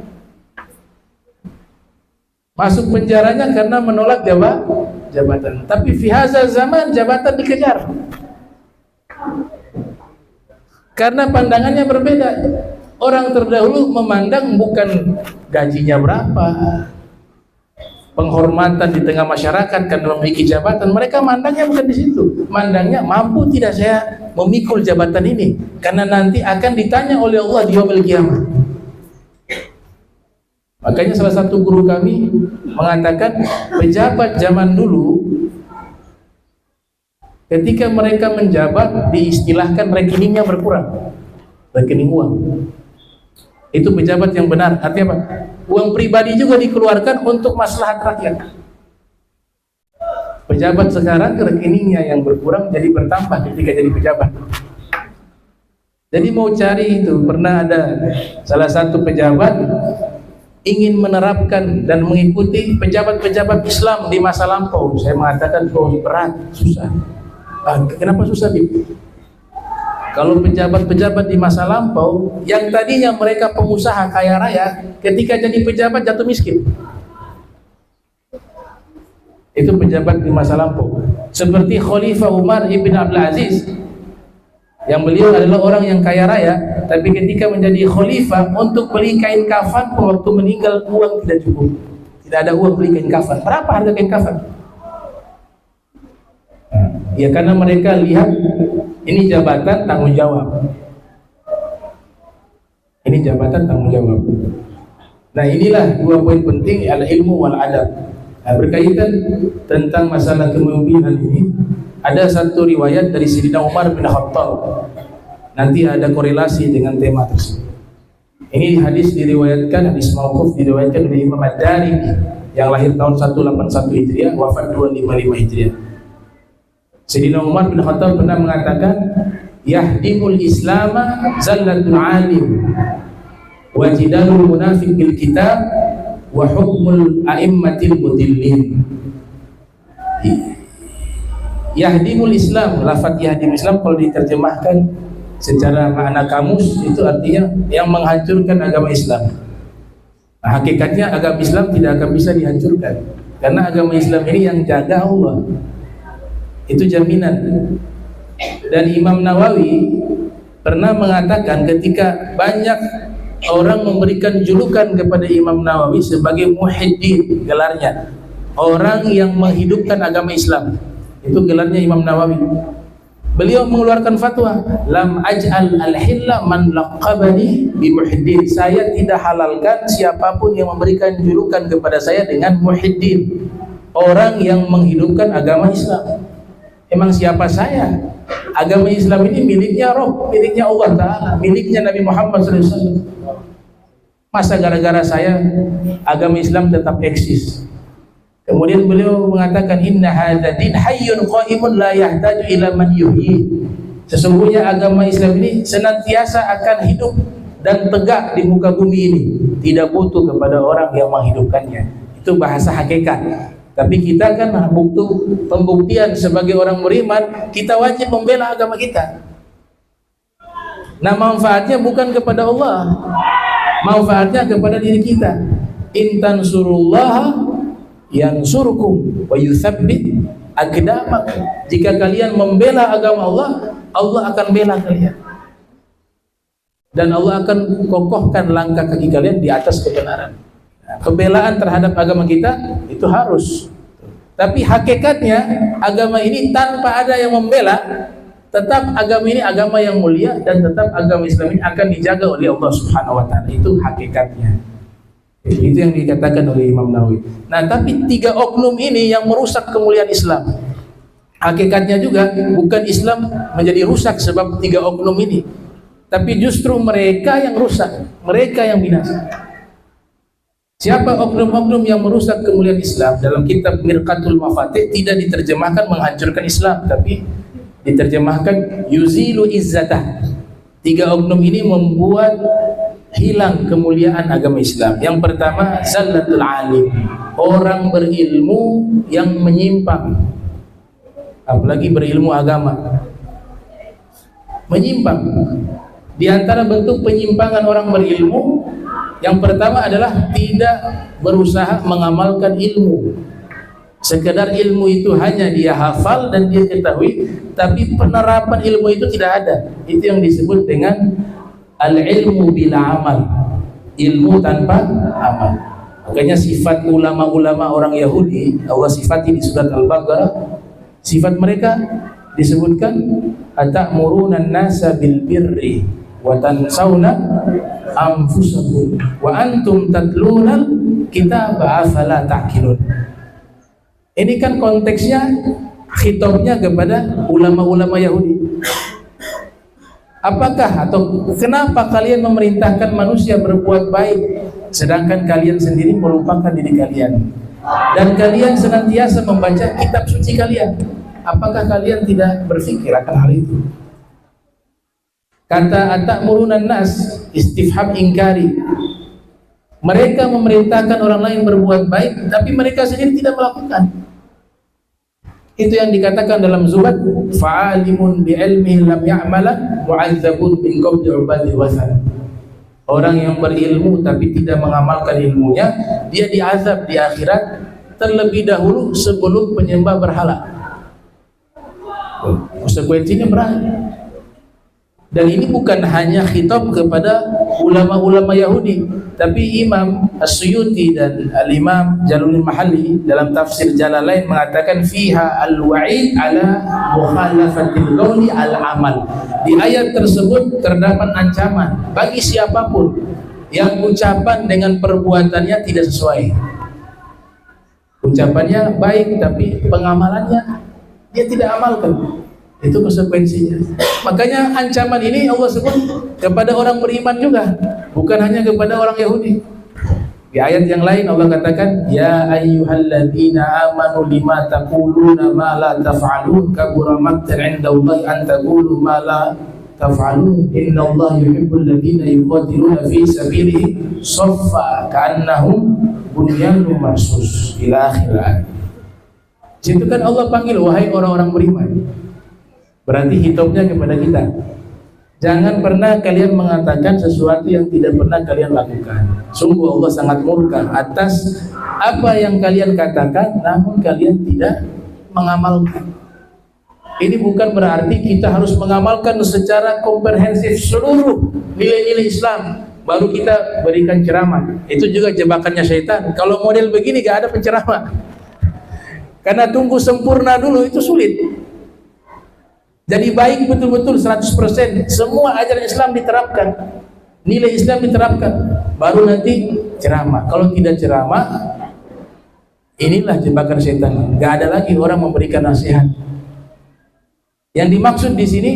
S1: Masuk penjaranya karena menolak jabatan. Tapi fi hadzal zaman jabatan dikejar. Karena pandangannya berbeda. Orang terdahulu memandang bukan gajinya berapa, penghormatan di tengah masyarakat karena memiliki jabatan. Mereka mandangnya bukan di situ. Mandangnya, mampu tidak saya memikul jabatan ini, karena nanti akan ditanya oleh Allah di yaumil qiyamah. Makanya salah satu guru kami mengatakan, pejabat zaman dulu ketika mereka menjabat diistilahkan rekeningnya berkurang, rekening uang. Itu pejabat yang benar. Artinya apa? Uang pribadi juga dikeluarkan untuk maslahat rakyat. Pejabat sekarang rekeningnya yang berkurang jadi bertambah ketika jadi pejabat. Jadi mau cari itu, pernah ada salah satu pejabat ingin menerapkan dan mengikuti pejabat-pejabat Islam di masa lampau. Saya mengatakan, oh berat, susah. Kenapa susah, Bib? Kalau pejabat-pejabat di masa lampau yang tadinya mereka pengusaha kaya raya, ketika jadi pejabat jatuh miskin. Itu pejabat di masa lampau. Seperti Khalifah Umar ibn Abdul Aziz, yang beliau adalah orang yang kaya raya, tapi ketika menjadi khalifah untuk beli kain kafan, waktu meninggal uang tidak cukup. Tidak ada uang beli kain kafan. Berapa harga kain kafan? Ya karena mereka lihat ini jabatan tanggung jawab. Ini jabatan tanggung jawab. Nah inilah dua poin penting, al-ilmu wal adab. Nah, berkaitan tentang masalah kepemimpinan ini, ada satu riwayat dari Sayyidina Umar bin Khattab. Nanti ada korelasi dengan tema tersebut. Ini hadis diriwayatkan, hadis mauquf diriwayatkan oleh Imam Ad-Darimi yang lahir tahun 181 Hijriah, wafat 255 Hijriah. Sayyidina Umar bin Khattab pernah mengatakan, yahdimul islama zallatul alim wa jidalul munafiq bil kitab wa hukmul a'immatil mudillin. Yahdimul Islam, lafaz yahdimul Islam kalau diterjemahkan secara makna kamus itu artinya yang menghancurkan agama Islam. Nah, hakikatnya agama Islam tidak akan bisa dihancurkan karena agama Islam ini yang jaga Allah. Itu jaminan. Dan Imam Nawawi pernah mengatakan ketika banyak orang memberikan julukan kepada Imam Nawawi sebagai muhiddin, gelarnya orang yang menghidupkan agama Islam, itu gelarnya Imam Nawawi. Beliau mengeluarkan fatwa, lam aj'al al-hilla man laqabani bi muhiddin. Saya tidak halalkan siapapun yang memberikan julukan kepada saya dengan muhiddin, orang yang menghidupkan agama Islam. Emang siapa saya? Agama Islam ini miliknya Rabb, miliknya Allah Ta'ala, miliknya Nabi Muhammad SAW. Masa gara-gara saya agama Islam tetap eksis? Kemudian beliau mengatakan, inna hadza din hayyun qaimun la yahtaju ila man yuhyi. Sesungguhnya agama Islam ini senantiasa akan hidup dan tegak di muka bumi ini, tidak butuh kepada orang yang menghidupkannya. Itu bahasa hakikat. Tapi kita kan butuh pembuktian sebagai orang beriman, kita wajib membela agama kita. Nah, manfaatnya bukan kepada Allah, manfaatnya kepada diri kita. In tansurullaha yansurkum wa yutsabbit aqdamakum. Jika kalian membela agama Allah, Allah akan bela kalian. Dan Allah akan kokohkan langkah kaki kalian di atas kebenaran. Pembelaan terhadap agama kita itu harus. Tapi hakikatnya agama ini tanpa ada yang membela, tetap agama ini agama yang mulia dan tetap agama Islam ini akan dijaga oleh Allah Subhanahu wa taala. Itu hakikatnya. Itu yang dikatakan oleh Imam Nawawi. Nah, tapi 3 oknum ini yang merusak kemuliaan Islam. Hakikatnya juga bukan Islam menjadi rusak sebab 3 oknum ini, tapi justru mereka yang rusak, mereka yang binasa. Siapa oknum-oknum yang merusak kemuliaan Islam? Dalam kitab Mirqatul Mafatih tidak diterjemahkan menghancurkan Islam, tapi diterjemahkan yuzilu izzatah. 3 oknum ini membuat hilang kemuliaan agama Islam. Yang pertama, zallatul alim, orang berilmu yang menyimpang, apalagi berilmu agama, menyimpang. Di antara bentuk penyimpangan orang berilmu, yang pertama adalah tidak berusaha mengamalkan ilmu. Sekedar ilmu itu hanya dia hafal dan dia ketahui, tapi penerapan ilmu itu tidak ada. Itu yang disebut dengan al-ilmu bila amal, ilmu tanpa amal. Makanya sifat ulama-ulama orang Yahudi Allah sifati di surat Al-Baqarah. Sifat mereka disebutkan, atamuruna an-nasa bil birri wa tansawna anfusakum wa antum tatlunal kitaba afala ta'qilun. Ini kan konteksnya khitabnya kepada ulama-ulama Yahudi. Apakah atau kenapa kalian memerintahkan manusia berbuat baik sedangkan kalian sendiri melupakan diri kalian, dan kalian senantiasa membaca kitab suci kalian? Apakah kalian tidak berpikir akan hal itu? Kata atamurun nas, istifham ingkari. Mereka memerintahkan orang lain berbuat baik, tapi mereka sendiri tidak melakukan. Itu yang dikatakan dalam Zubat, fa'alimun bi'ilmihi lam ya'malan mu'adzabun min qabli ubadil wasan. Orang yang berilmu tapi tidak mengamalkan ilmunya, dia diazab di akhirat terlebih dahulu sebelum penyembah berhala. Konsekuensinya berat. Dan ini bukan hanya khitab kepada ulama-ulama Yahudi, tapi Imam As-Suyuti dan Al-Imam Jalalain Mahalli dalam tafsir Jalalain mengatakan fiha al-wa'id ala mukhalafatil qawli al-amal. Di ayat tersebut terdapat ancaman bagi siapapun yang ucapan dengan perbuatannya tidak sesuai. Ucapannya baik tapi pengamalannya dia tidak amalkan. Itu konsekuensinya. Makanya ancaman ini Allah sebut kepada orang beriman juga, bukan hanya kepada orang Yahudi. Di ayat yang lain Allah katakan, ya ayyuhalladzina amanu lima taquluna ma la taf'alun kabura maqtan 'indallahi an taqulu ma la taf'alun innallaha yuhibbul ladzina yuqatiluna fi sabilihi shaffa ka'annahum bunyanun marsus ila akhir ayat. Situ kan Allah panggil wahai orang-orang beriman. Berarti hitopnya kepada kita. Jangan pernah kalian mengatakan sesuatu yang tidak pernah kalian lakukan. Sungguh Allah sangat murka atas apa yang kalian katakan namun kalian tidak mengamalkan. Ini bukan berarti kita harus mengamalkan secara komprehensif seluruh nilai-nilai Islam baru kita berikan ceramah. Itu juga jebakannya syaitan. Kalau model begini gak ada penceramah. Karena tunggu sempurna dulu itu sulit. Jadi baik betul-betul 100%, semua ajaran Islam diterapkan, nilai Islam diterapkan, baru nanti ceramah. Kalau tidak ceramah, inilah jebakan setan. Gak ada lagi orang memberikan nasihat. Yang dimaksud di sini,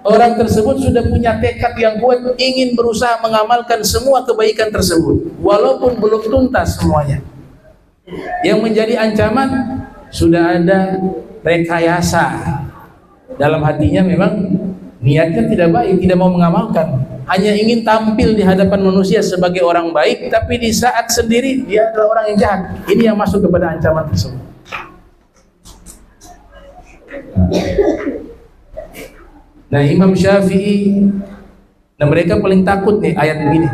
S1: orang tersebut sudah punya tekad yang kuat, ingin berusaha mengamalkan semua kebaikan tersebut, walaupun belum tuntas semuanya. Yang menjadi ancaman, sudah ada rekayasa. Dalam hatinya memang niatnya tidak baik, tidak mau mengamalkan, hanya ingin tampil di hadapan manusia sebagai orang baik, tapi di saat sendiri dia adalah orang yang jahat. Ini yang masuk kepada ancaman tersebut. Nah, Imam Syafi'i, nah mereka paling takut nih ayat begini.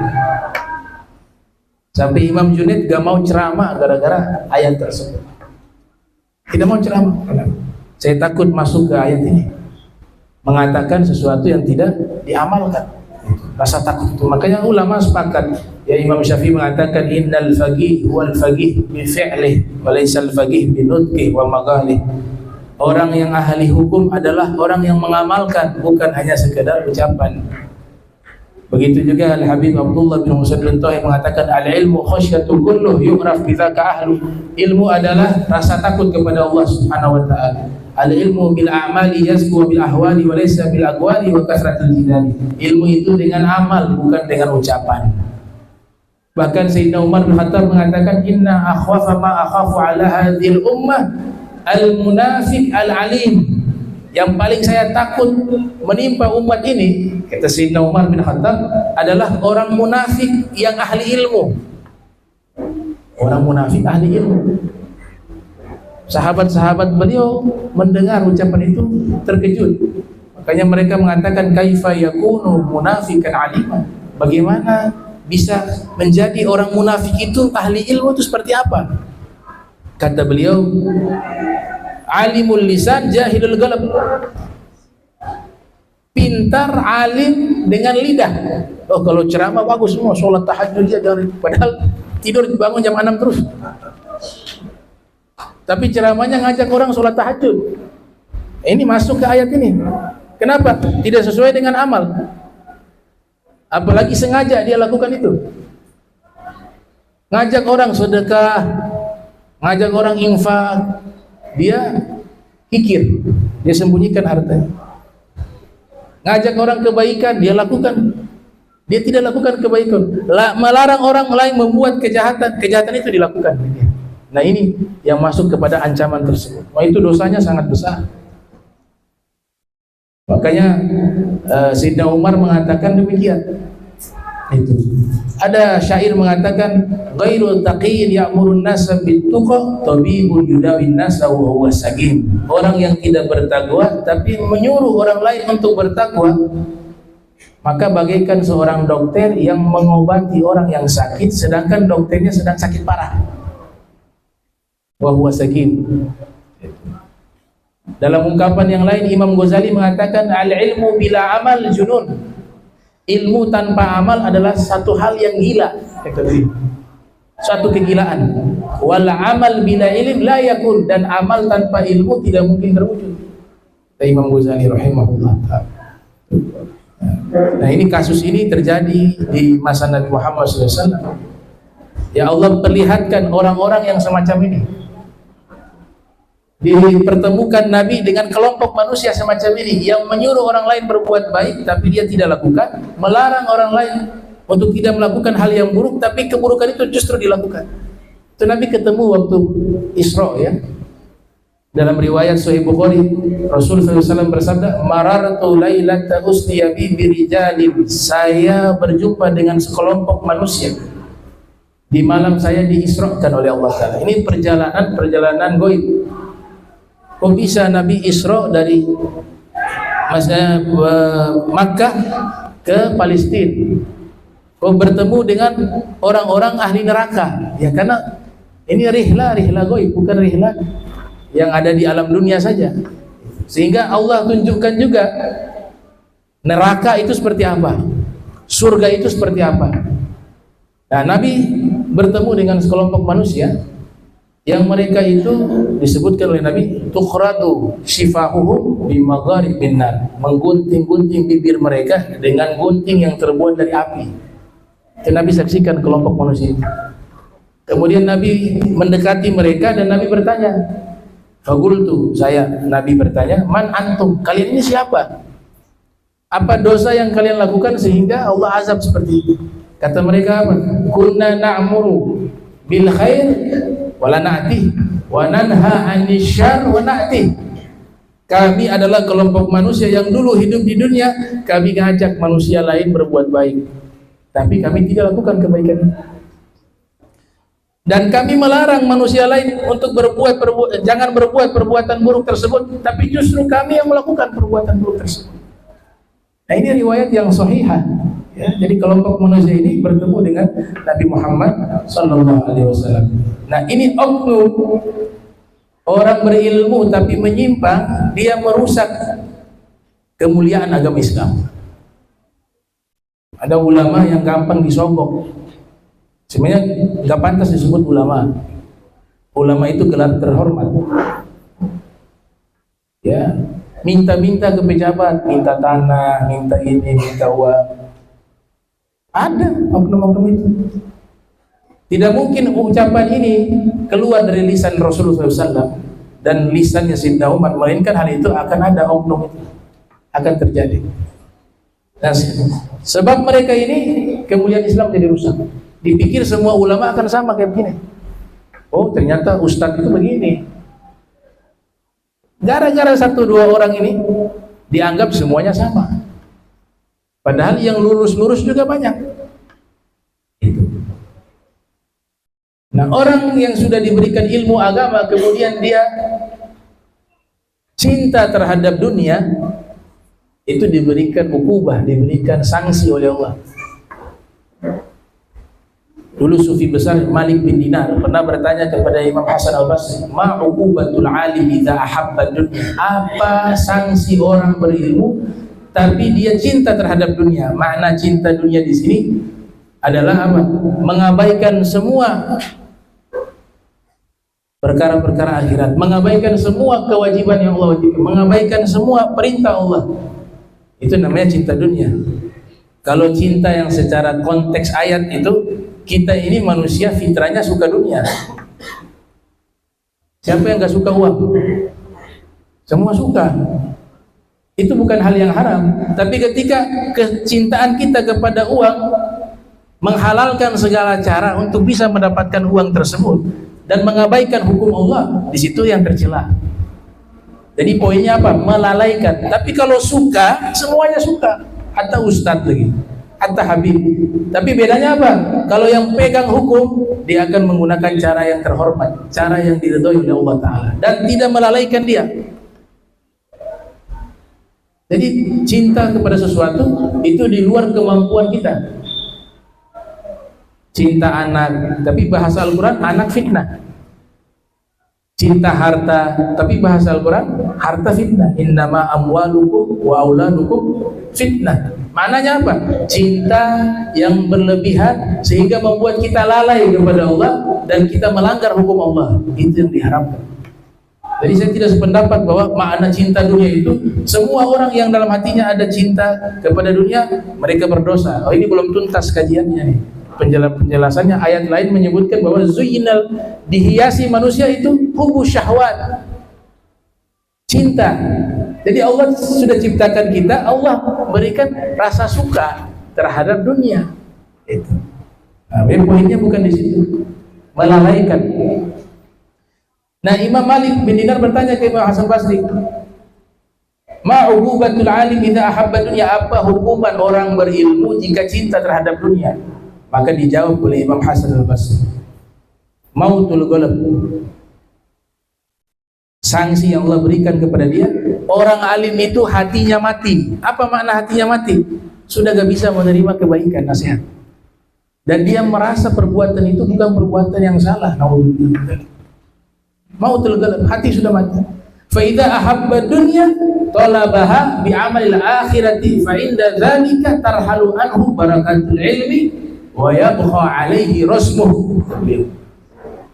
S1: Sampai Imam Junaid gak mau ceramah gara-gara ayat tersebut. Tidak mau ceramah. Saya takut masuk ke ayat ini, mengatakan sesuatu yang tidak diamalkan. Rasa takut itu. Makanya ulama sepakat. Ya, Imam Syafi'i mengatakan innal faqih wal faqih bi fi'lih wa laysal faqih bi nutqih wa maqalih. Orang yang ahli hukum adalah orang yang mengamalkan, bukan hanya sekedar ucapan. Begitu juga Al-Habib Abdullah bin Husain bin Thawih mengatakan al-ilmu khasyatu kulluh yu'raf bidzaka ahlu. Ilmu adalah rasa takut kepada Allah Subhanahu wa taala. Al-ilmu bil a'mali yazku bil ahwali wa laysa bil aqwali wa kasratil jidali. Ilmu itu dengan amal, bukan dengan ucapan. Bahkan Sayyidina Umar bin Khattab mengatakan inna akhwafa ma akhafu ala hadhil ummah al-munafiq al-alim. Yang paling saya takut menimpa umat ini, kata Sayyidina Umar bin Khattab, adalah orang munafik yang ahli ilmu. Orang munafik ahli ilmu. Sahabat-sahabat beliau mendengar ucapan itu terkejut. Makanya mereka mengatakan kaifa yakunu munafikan aliman. Bagaimana bisa menjadi orang munafik itu ahli ilmu itu seperti apa? Kata beliau, alimul lisan jahilul qalb. Pintar alim dengan lidah. Oh, kalau ceramah bagus semua, sholat tahajud dia dari, padahal tidur bangun jam 6 terus. Tapi ceramahnya ngajak orang sholat tahajud. Ini masuk ke ayat ini. Kenapa? Tidak sesuai dengan amal. Apalagi sengaja dia lakukan itu. Ngajak orang sedekah, ngajak orang infak, dia kikir, dia sembunyikan hartanya. Ngajak orang kebaikan, dia lakukan. Dia tidak lakukan kebaikan. Melarang orang lain membuat kejahatan, kejahatan itu dilakukan. Nah, ini yang masuk kepada ancaman tersebut. Wah, itu dosanya sangat besar. Makanya Sayyidina Umar mengatakan demikian. Itu. Ada syair mengatakan ghairu taqiyyin ya'murun nasa bit-tuqa tabibun yudawin nasa wa huwa sagim. Orang yang tidak bertakwa tapi menyuruh orang lain untuk bertakwa, maka bagaikan seorang dokter yang mengobati orang yang sakit sedangkan dokternya sedang sakit parah. Wa huwa sagim. Dalam ungkapan yang lain Imam Ghazali mengatakan al-ilmu bila amal junun. Ilmu tanpa amal adalah satu hal yang gila, suatu kegilaan. Wal amal bila ilm la yakun, dan amal tanpa ilmu tidak mungkin terwujud. Imam Ghazali rahimahullah. Nah, ini kasus ini terjadi di masa Nabi Muhammad SAW. Ya Allah perlihatkan orang-orang yang semacam ini. Dipertemukan Nabi dengan kelompok manusia semacam ini yang menyuruh orang lain berbuat baik tapi dia tidak lakukan, melarang orang lain untuk tidak melakukan hal yang buruk tapi keburukan itu justru dilakukan. Itu Nabi ketemu waktu Isra, ya. Dalam riwayat Sahih Bukhari, Rasulullah SAW bersabda, marartu lailata usniya bi birijalin. Saya berjumpa dengan sekelompok manusia di malam saya diisrakan oleh Allah Ta'ala. Ini perjalanan gaib. Kok bisa Nabi Isra dari Makkah ke Palestina, bertemu dengan orang-orang ahli neraka. Ya karena ini rihlah goib, bukan rihlah yang ada di alam dunia saja. Sehingga Allah tunjukkan juga neraka itu seperti apa, surga itu seperti apa. Nah, Nabi bertemu dengan sekelompok manusia yang mereka itu disebutkan oleh Nabi tukhratu shifahuhum bimagharib binnar, menggunting-gunting bibir mereka dengan gunting yang terbuat dari api. Itu Nabi saksikan kelompok manusia itu. Kemudian Nabi mendekati mereka dan Nabi bertanya, faqultu, Nabi bertanya, man antum, kalian ini siapa? Apa dosa yang kalian lakukan sehingga Allah azab seperti itu? Kata mereka apa? Kunna na'muru bil khair wa la na'ti wa nanha 'anil syarr wa na'ti. Kami adalah kelompok manusia yang dulu hidup di dunia, kami ngajak manusia lain berbuat baik, tapi kami tidak lakukan kebaikan. Dan kami melarang manusia lain untuk jangan berbuat perbuatan buruk tersebut, tapi justru kami yang melakukan perbuatan buruk tersebut. Nah, ini riwayat yang sahihah. Ya, jadi kelompok manusia ini bertemu dengan Nabi Muhammad SAW. Nah, ini oknum orang berilmu tapi menyimpang, dia merusak kemuliaan agama Islam. Ada ulama yang gampang disogok. Sebenarnya nggak pantas disebut ulama. Ulama itu gelar terhormat. Ya, minta-minta ke pejabat, minta tanah, minta ini, minta uang. Ada oknum-oknum itu. Tidak mungkin ucapan ini keluar dari lisan Rasulullah SAW dan lisannya Sayyidina Umar, melainkan hal itu akan ada oknum itu, akan terjadi. Nah, sebab mereka ini kemuliaan Islam jadi rusak. Dipikir semua ulama akan sama kayak begini. Oh, ternyata ustadz itu begini. Gara-gara 1-2 orang ini dianggap semuanya sama. Padahal yang lurus-lurus juga banyak. Itu. Nah, orang yang sudah diberikan ilmu agama kemudian dia cinta terhadap dunia, itu diberikan ukubah, diberikan sanksi oleh Allah. Dulu sufi besar Malik bin Dinar pernah bertanya kepada Imam Hasan al-Basri, ma uqubatul alim idza ahabba dunya, apa sanksi orang berilmu tapi dia cinta terhadap dunia? Makna cinta dunia di sini adalah apa? Mengabaikan semua perkara-perkara akhirat, mengabaikan semua kewajiban yang Allah wajibkan, mengabaikan semua perintah Allah. Itu namanya cinta dunia. Kalau cinta yang secara konteks ayat itu, kita ini manusia fitrahnya suka dunia. Siapa yang gak suka uang? Semua suka. Itu bukan hal yang haram. Tapi ketika kecintaan kita kepada uang menghalalkan segala cara untuk bisa mendapatkan uang tersebut dan mengabaikan hukum Allah, di situ yang tercela. Jadi poinnya apa? Melalaikan. Tapi kalau suka, semuanya suka. Hatta ustadz lagi, hatta habib. Tapi bedanya apa? Kalau yang pegang hukum, dia akan menggunakan cara yang terhormat, cara yang diridhoi oleh Allah Ta'ala, dan tidak melalaikan dia. Jadi cinta kepada sesuatu itu di luar kemampuan kita. Cinta anak, tapi bahasa Al-Quran anak fitnah. Cinta harta, tapi bahasa Al-Quran harta fitnah. Innama amwalukum wa auladukum fitnah. Maknanya apa? Cinta yang berlebihan sehingga membuat kita lalai kepada Allah dan kita melanggar hukum Allah. Itu yang diharapkan. Jadi saya tidak sependapat bahwa makna cinta dunia itu semua orang yang dalam hatinya ada cinta kepada dunia, mereka berdosa. Oh, ini belum tuntas kajiannya nih. Penjelasannya ayat lain menyebutkan bahwa zuinal, dihiasi manusia itu hubu syahwat, cinta. Jadi Allah sudah ciptakan kita, Allah berikan rasa suka terhadap dunia. Itu. Nah, poinnya bukan di situ, melalaikan. Nah, Imam Malik bin Dinar bertanya ke Imam Hasan Basri, ma uqubatul alim idza ahabba dunya, apa hukuman orang berilmu jika cinta terhadap dunia? Maka dijawab oleh Imam Hasan al-Basri, mautul ghalab, sanksi yang Allah berikan kepada dia. Orang alim itu hatinya mati. Apa makna hatinya mati? Sudah gak bisa menerima kebaikan, nasihat. Dan dia merasa perbuatan itu bukan perbuatan yang salah. Mautul qalb, hati sudah mati. Fa idza ahabba dunya talabaha bi amalil akhirati fa inda dzalika tarhalu anhu barakatul ilmi wa yabqa alaihi rasmuh.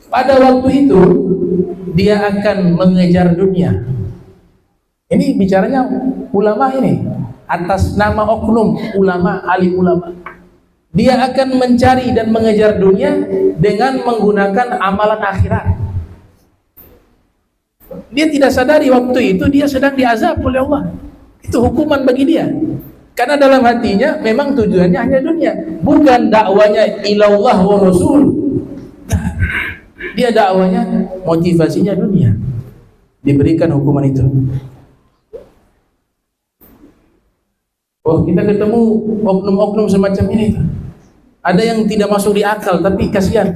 S1: Pada waktu itu dia akan mengejar dunia. Ini bicaranya ulama ini atas nama oknum ulama, alim ulama. Dia akan mencari dan mengejar dunia dengan menggunakan amalan akhirat. Dia tidak sadari waktu itu dia sedang diazab oleh Allah. Itu hukuman bagi dia. Karena dalam hatinya memang tujuannya hanya dunia, bukan dakwanya ilallah wa rasul. Nah, dia dakwanya motivasinya dunia. Diberikan hukuman itu. Oh, kita ketemu oknum-oknum semacam ini. Ada yang tidak masuk di akal, tapi kasihan.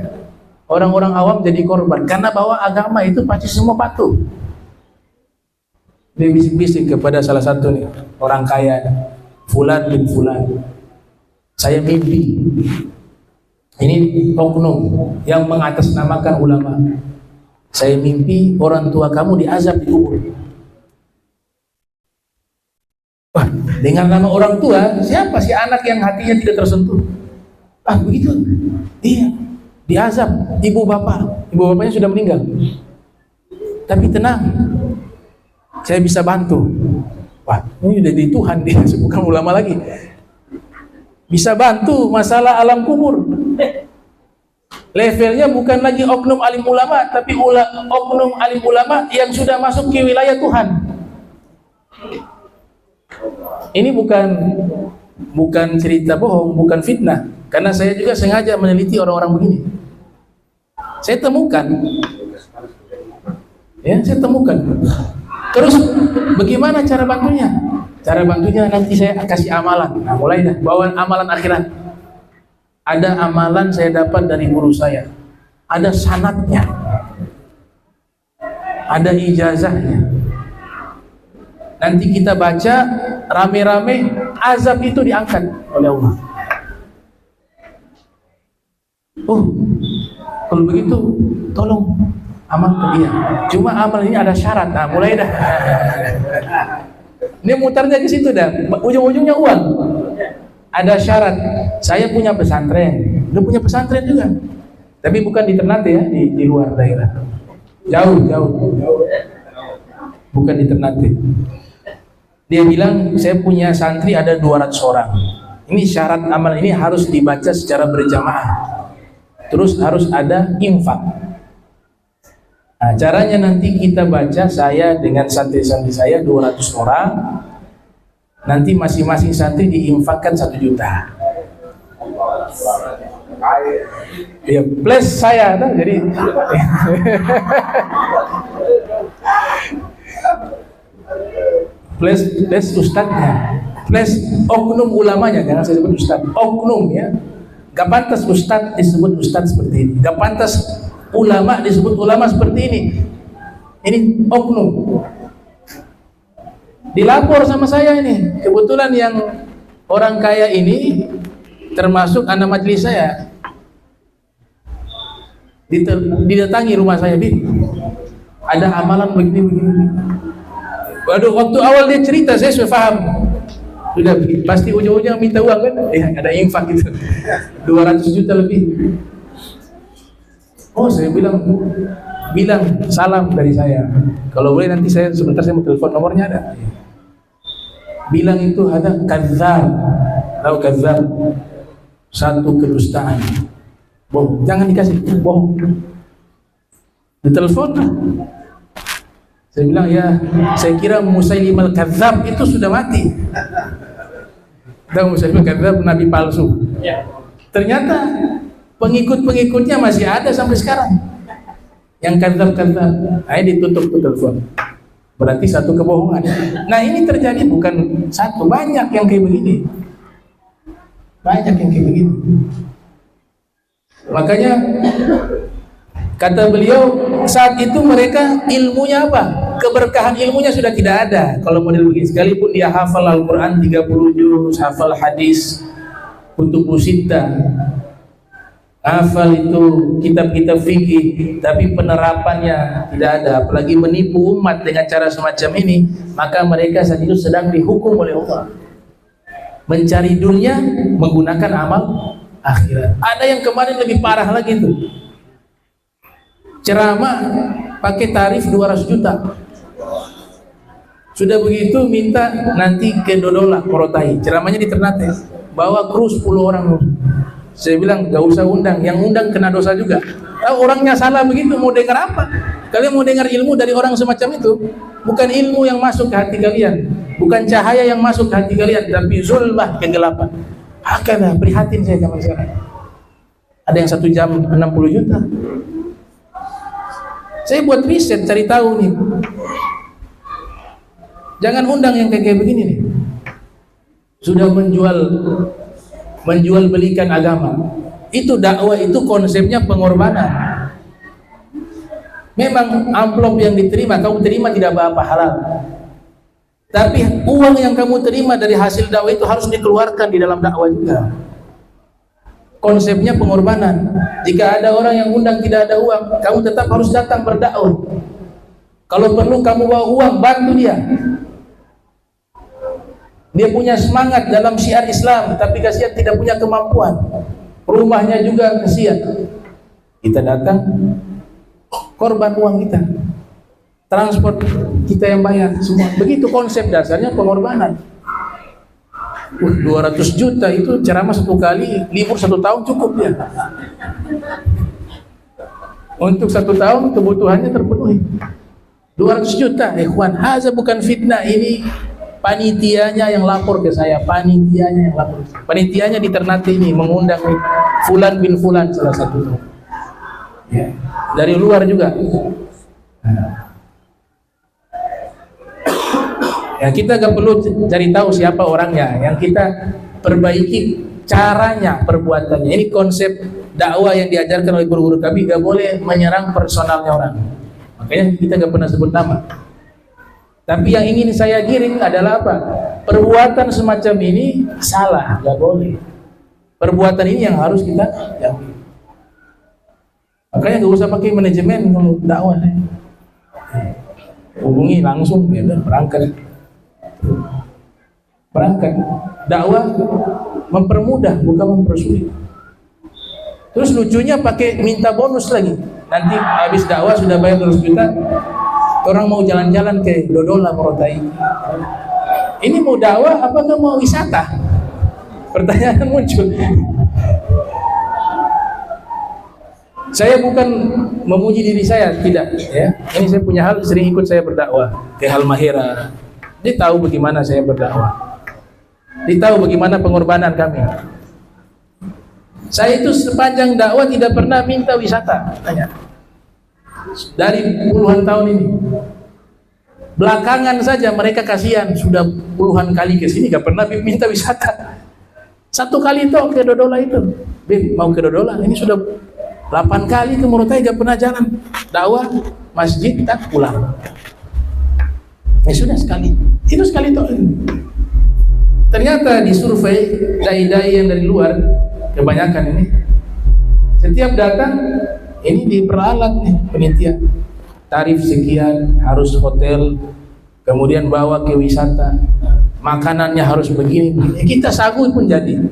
S1: Orang-orang awam jadi korban. Karena bahwa agama itu pasti semua patuh. Dia bisik-bisik kepada salah satu nih, orang kaya, Fulan bin Fulan. Saya mimpi. Ini oknum yang mengatasnamakan ulama. Saya mimpi orang tua kamu diazab di kubur. Wah, dengan nama orang tua, siapa sih anak yang hatinya tidak tersentuh? Ah, begitu. Iya, diazab ibu bapak. Ibu bapaknya sudah meninggal. Tapi tenang, saya bisa bantu. Wah, ini udah di Tuhan dia, bukan ulama lagi. Bisa bantu masalah alam kubur. Levelnya bukan lagi oknum alim ulama, tapi oknum alim ulama yang sudah masuk ke wilayah Tuhan. Ini bukan cerita bohong, bukan fitnah. Karena saya juga sengaja meneliti orang-orang begini. Saya temukan. Terus bagaimana cara bantunya? Cara bantunya nanti saya kasih amalan. Nah, mulai dah bawa amalan akhirat. Ada amalan saya dapat dari guru saya. Ada sanadnya. Ada ijazahnya. Nanti kita baca rame-rame, azab itu diangkat oleh Allah. Oh, kalau begitu tolong amalkan dia. Cuma amal ini ada syarat. Nah, mulai dah. Ini mutarnya ke situ dah. Ujung-ujungnya uang. Ada syarat. Saya punya pesantren. Dia punya pesantren juga. Tapi bukan di Ternate ya, di luar daerah. Jauh. Bukan di Ternate. Dia bilang, saya punya santri ada 200 orang. Ini syarat amal ini harus dibaca secara berjamaah. Terus harus ada infak. Nah, caranya nanti kita baca, saya dengan santri-santri saya 200 orang. Nanti masing-masing santri diinfakkan 1 juta. Ya, plus saya kan, jadi plus ustadznya, plus oknum ulamanya, jangan saya sebut ustadz, oknum ya. Gak pantas ustadz disebut ustadz seperti ini, gak pantas ulama disebut ulama seperti ini. Ini oknum. Dilapor sama saya ini, kebetulan yang orang kaya ini termasuk anak majelis saya. Didatangi rumah saya, Bi, ada amalan begini. Waduh, waktu awal dia cerita saya sudah paham. Sudah pasti ujung-ujungnya minta uang kan? Ada infak gitu. 200 juta lebih. Oh, saya bilang salam dari saya. Kalau boleh nanti sebentar saya mau telepon, nomornya ada. Bilang itu ada kadzab. Tahu kadzab? Satu kedustaan. Bohong, jangan dikasih, bohong. Ditelepon. Saya bilang, ya, saya kira Musailimah al-Kadzab itu sudah mati. Dan Musailimah al-Kadzab nabi palsu. Ternyata pengikut-pengikutnya masih ada sampai sekarang. Yang kadzab-kadzab. Nah, ditutup tuh telepon. Berarti satu kebohongan. Nah, ini terjadi bukan satu, banyak yang kayak begini. Makanya kata beliau, saat itu mereka ilmunya apa? keberkahan ilmunya sudah tidak ada kalau model begini. Sekalipun dia hafal Al-Quran 30 juz, hafal hadis kutubus sittah, hafal itu kitab-kitab fikih, tapi penerapannya tidak ada, apalagi menipu umat dengan cara semacam ini, maka mereka saat itu sedang dihukum oleh Allah. Mencari dunia menggunakan amal akhirat. Ada yang kemarin lebih parah lagi tuh, ceramah pakai tarif 200 juta. Sudah begitu minta nanti ke Dodola, Morotai, ceramahnya di Ternate, bawa kru 10 orang. Saya bilang gak usah undang, yang undang kena dosa juga. Orangnya salah begitu, mau dengar apa? Kalian mau dengar ilmu dari orang semacam itu? Bukan ilmu yang masuk ke hati kalian, bukan cahaya yang masuk ke hati kalian, tapi zulmah, kegelapan. Akhirnya prihatin saya zaman sekarang. Ada yang 1 jam 60 juta. Saya buat riset, cari tahu nih. Jangan undang yang kayak begini nih. Sudah menjual belikan agama. Itu dakwah, itu konsepnya pengorbanan. Memang amplop yang diterima, kamu terima tidak apa-apa, halal. Tapi uang yang kamu terima dari hasil dakwah itu harus dikeluarkan di dalam dakwah juga. Konsepnya pengorbanan. Jika ada orang yang undang tidak ada uang, kamu tetap harus datang berdakwah. Kalau perlu kamu bawa uang, bantu dia. Dia punya semangat dalam syiar Islam, tapi kasihan tidak punya kemampuan. Rumahnya juga kasihan. Kita datang, korban uang kita, transport kita yang bayar semua. Begitu konsep dasarnya pengorbanan. 200 juta itu ceramah 1 kali, libur 1 tahun cukup ya. Untuk 1 tahun kebutuhannya terpenuhi. 200 juta, ikhwan, haza bukan fitnah, ini panitianya yang lapor ke saya, panitianya yang lapor. Panitianya di Ternate ini mengundang Fulan bin Fulan salah satu. Ya, dari luar juga. Ya, kita gak perlu cari tahu siapa orangnya, yang kita perbaiki caranya, perbuatannya. Ini konsep dakwah yang diajarkan oleh guru-guru kami, gak boleh menyerang personalnya orang. Makanya kita gak pernah sebut nama. Tapi yang ingin saya giring adalah apa? Perbuatan semacam ini salah, gak boleh. Perbuatan ini yang harus kita jauhi. Makanya gak usah pakai manajemen kalau dakwah. Hubungi langsung, ya udah, berangkat. Dakwah mempermudah, bukan mempersulit. Terus lucunya pakai minta bonus lagi. Nanti habis dakwah sudah bayar 200 juta, orang mau jalan-jalan ke Dodola, Morotai. Ini mau dakwah apakah mau wisata? Pertanyaan muncul. Saya bukan memuji diri saya, tidak ya. Ini saya punya hal, sering ikut saya berdakwah ke Halmahera. Dia tahu bagaimana saya berdakwah. Dia tahu bagaimana pengorbanan kami. Saya itu sepanjang dakwah tidak pernah minta wisata. Tanya. Dari puluhan tahun ini. Belakangan saja mereka kasihan, sudah puluhan kali ke sini gak pernah minta wisata. 1 kali itu ke Dodola itu. Bim, mau ke Dodola, ini sudah 8 kali ke Morotai gak pernah jalan. Dakwah, masjid, tak pulang. Ya sudah sekali. Itu sekali toh. Ternyata di survei dai-dai yang dari luar, kebanyakan ini setiap datang ini diperalat nih penitia. Tarif sekian, harus hotel, kemudian bawa ke wisata. Makanannya harus begini. Kita sanggup pun jadi.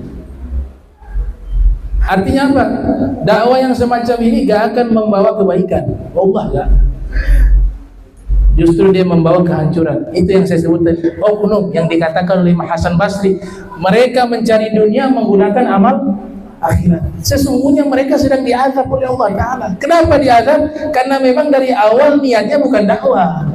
S1: Artinya apa? Dakwah yang semacam ini gak akan membawa kebaikan. Allah gak. Justru dia membawa kehancuran. Itu yang saya sebut tadi, oknum yang dikatakan oleh Hasan Basri. Mereka mencari dunia menggunakan amal akhirat. Sesungguhnya mereka sedang diazab oleh Allah Ta'ala. Kenapa diazab? Karena memang dari awal niatnya bukan dakwah.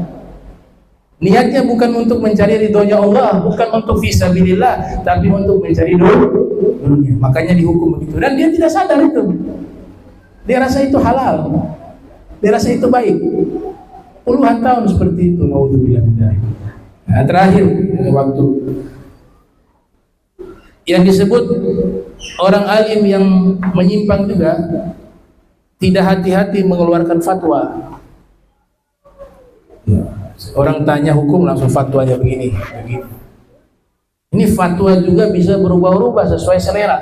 S1: Niatnya bukan untuk mencari ridhonya Allah, bukan untuk fisabilillah, tapi untuk mencari dunia. Makanya dihukum begitu. Dan dia tidak sadar itu. Dia rasa itu halal. Dia rasa itu baik. Puluhan tahun seperti itu. Nah, terakhir waktu yang disebut orang alim yang menyimpang juga tidak hati-hati mengeluarkan fatwa. Ya. Orang tanya hukum langsung fatwanya begini, begini. Ini fatwa juga bisa berubah-ubah sesuai selera.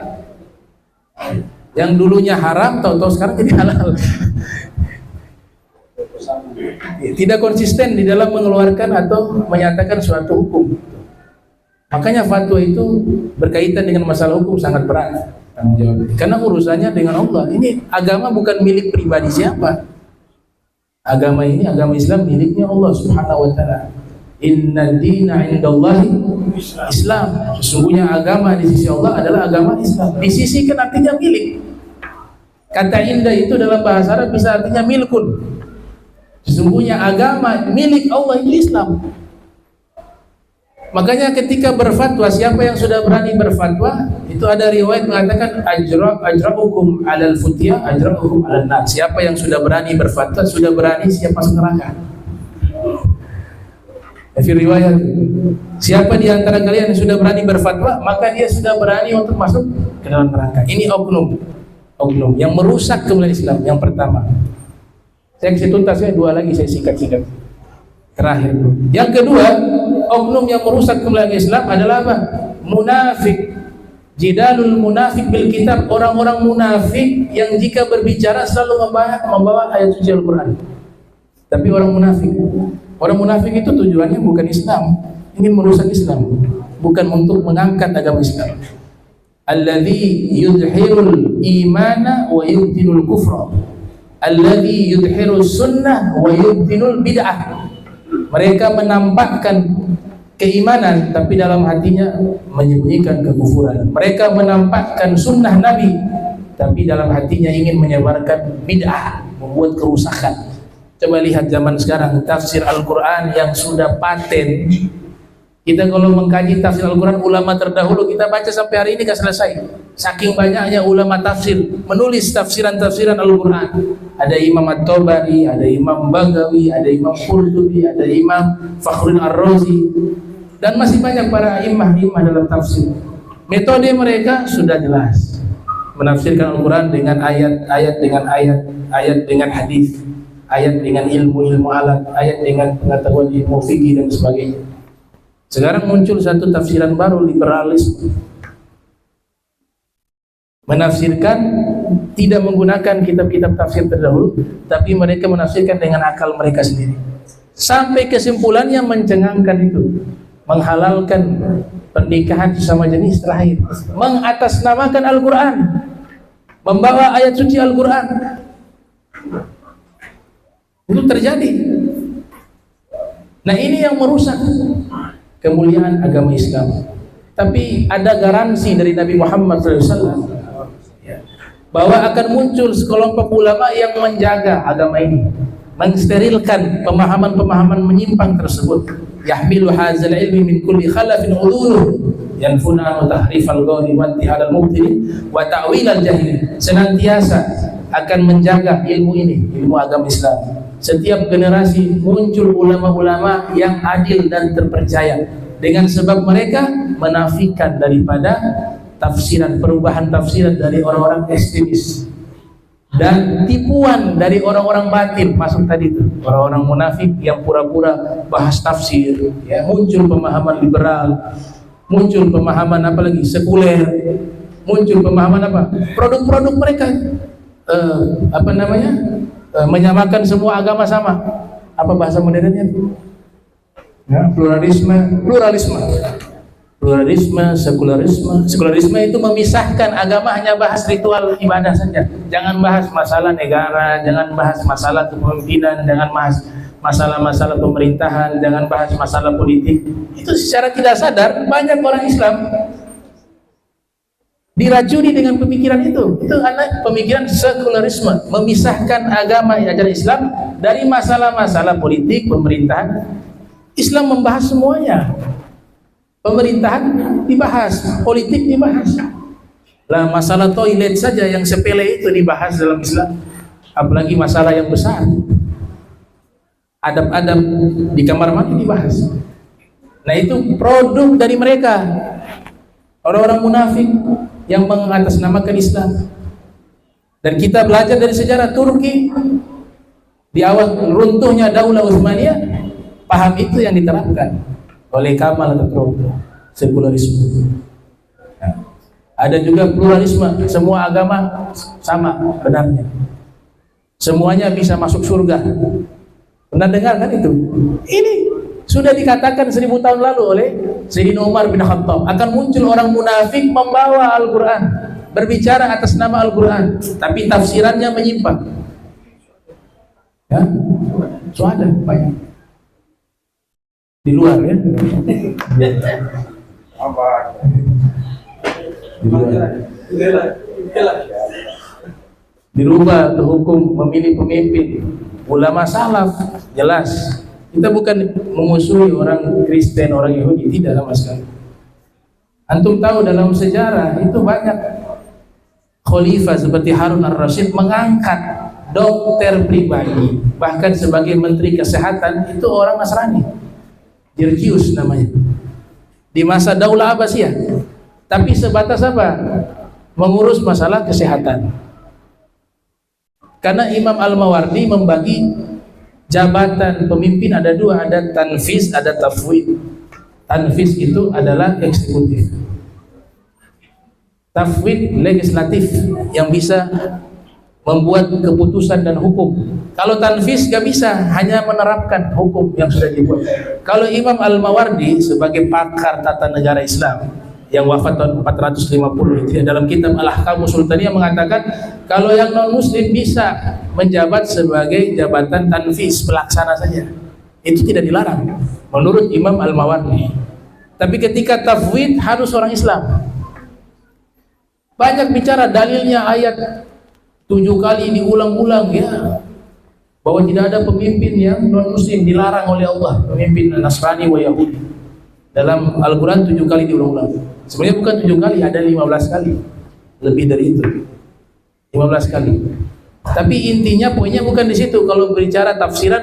S1: Yang dulunya haram, tahu-tahu sekarang jadi halal. Tidak konsisten di dalam mengeluarkan atau menyatakan suatu hukum. Makanya fatwa itu berkaitan dengan masalah hukum sangat berat tanggung jawab. Karena urusannya dengan Allah. Ini agama bukan milik pribadi siapa. Agama ini, agama Islam miliknya Allah Subhanahu wa taala. Inna dina indallahi Islam. Sesungguhnya agama di sisi Allah adalah agama Islam. Di sisi kan artinya milik. Kata indah itu dalam bahasa Arab bisa artinya milkun. Sesungguhnya agama milik Allah itu Islam. Makanya ketika berfatwa, siapa yang sudah berani berfatwa, itu ada riwayat mengatakan ajra'ukum 'alal futya ajra'ukum 'alan nar. Siapa yang sudah berani berfatwa, sudah berani siap masuk neraka. Di riwayat, siapa di antara kalian yang sudah berani berfatwa, maka dia sudah berani untuk masuk ke dalam neraka. Ini oknum yang merusak kemuliaan Islam. Yang pertama, saya kasih tuntasnya dua lagi, saya singkat-singkat. Terakhir, yang kedua, oknum yang merusak kemuliaan Islam adalah apa? Munafik. Jidalul munafik bil kitab. Orang-orang munafik yang jika berbicara selalu membawa ayat suci Al-Quran. Tapi orang munafik itu tujuannya bukan Islam, ingin merusak Islam, bukan untuk mengangkat agama Islam. Alladzi yudhirul imana wa yubtinul kufra, alladzi yudhirus sunnah wa yubtinul bid'ah. Mereka menampakkan keimanan tapi dalam hatinya menyembunyikan kekufuran. Mereka menampakkan sunnah Nabi tapi dalam hatinya ingin menyebarkan bid'ah, membuat kerusakan. Coba lihat zaman sekarang tafsir Al-Quran yang sudah paten. Kita kalau mengkaji tafsir Al-Quran ulama terdahulu, kita baca sampai hari ini gak selesai. Saking banyaknya ulama tafsir menulis tafsiran-tafsiran Al-Quran. Ada Imam At-Tabari, ada Imam Bagawi, ada Imam Qurtubi, ada Imam Fakhruddin Ar-Razi, dan masih banyak para imam dalam tafsir. Metode mereka sudah jelas, menafsirkan Al-Quran dengan ayat dengan hadis, ayat dengan ilmu alat, ayat dengan pengetahuan ilmu fikih dan sebagainya. Sekarang muncul satu tafsiran baru, liberalis, menafsirkan tidak menggunakan kitab-kitab tafsir terdahulu, tapi mereka menafsirkan dengan akal mereka sendiri. Sampai kesimpulannya mencengangkan itu, menghalalkan pernikahan sesama jenis terakhir, mengatasnamakan Al-Quran, membawa ayat suci Al-Quran. Itu terjadi. Nah, ini yang merusak kemuliaan agama Islam. Tapi ada garansi dari Nabi Muhammad SAW bahwa akan muncul sekelompok ulama yang menjaga agama ini, mensterilkan pemahaman-pemahaman menyimpang tersebut. Yahmilu hadzal ilmi min kulli khalafin uduluh yanfuna tahrifal qawli wa intihadal mubtili wa ta'wilal jahil. Senantiasa akan menjaga ilmu ini, ilmu agama Islam. Setiap generasi muncul ulama-ulama yang adil dan terpercaya, dengan sebab mereka menafikan daripada tafsiran, perubahan tafsiran dari orang-orang ekstremis dan tipuan dari orang-orang batil. Masuk tadi itu orang-orang munafik yang pura-pura bahas tafsir, ya, muncul pemahaman liberal, muncul pemahaman apa lagi, sekuler, muncul pemahaman apa, produk-produk mereka menyamakan semua agama sama. Apa bahasa modernnya? Ya, pluralisme, sekularisme itu memisahkan agama, hanya bahas ritual ibadah saja. Jangan bahas masalah negara, jangan bahas masalah kepemimpinan, jangan bahas masalah-masalah pemerintahan, jangan bahas masalah politik. Itu secara tidak sadar banyak orang Islam diracuni dengan pemikiran itu. Itu anak pemikiran sekularisme, memisahkan agama ajaran Islam dari masalah-masalah politik, pemerintahan. Islam membahas semuanya. Pemerintahan dibahas, politik dibahas. Lah, masalah toilet saja yang sepele itu dibahas dalam Islam, apalagi masalah yang besar. Adab-adab di kamar mandi dibahas. Nah, itu produk dari mereka, orang-orang munafik yang mengatasnamakan Islam. Dan kita belajar dari sejarah Turki, di awal runtuhnya Daulah Utsmaniyah, paham itu yang diterapkan oleh Kamal atau sekularisme. Nah, ada juga pluralisme, semua agama sama benarnya, semuanya bisa masuk surga. Pernah dengar kan itu? Ini sudah dikatakan 1000 tahun lalu oleh Sayyidina Umar bin Khattab, akan muncul orang munafik membawa Al-Quran, berbicara atas nama Al-Quran, tapi tafsirannya menyimpang. Ya, so ada banyak di luar ya. Di luar. Dirubah tuh hukum memilih pemimpin. Ulama salaf jelas. Kita bukan memusuhi orang Kristen, orang Yahudi, tidak sama sekali. Antum tahu dalam sejarah itu banyak khalifah seperti Harun ar-Rasyid mengangkat dokter pribadi, bahkan sebagai menteri kesehatan itu orang Nasrani, Jirjius namanya, di masa Daulah Abbasiyah. Tapi sebatas apa? Mengurus masalah kesehatan. Karena Imam Al-Mawardi membagi jabatan pemimpin ada dua, ada tanfiz, ada tafwid. Tanfiz itu adalah eksekutif, tafwid legislatif yang bisa membuat keputusan dan hukum. Kalau tanfiz gak bisa, hanya menerapkan hukum yang sudah dibuat. Kalau Imam Al-Mawardi sebagai pakar tata negara Islam yang wafat tahun 450 itu dalam kitab Al-Ahkamus Sultaniyah mengatakan kalau yang non muslim bisa menjabat sebagai jabatan tanfiz, pelaksana saja, itu tidak dilarang menurut Imam Al-Mawardi. Tapi ketika tafwid harus orang Islam. Banyak bicara dalilnya ayat 7 kali diulang-ulang ya, bahwa tidak ada pemimpin yang non muslim, dilarang oleh Allah, pemimpin Nasrani wa Yahudi. Dalam Al-Quran 7 kali diulang-ulang. Sebenarnya bukan 7 kali, ada 15 kali, lebih dari itu, 15 kali. Tapi intinya poinnya bukan di situ. Kalau berbicara tafsiran,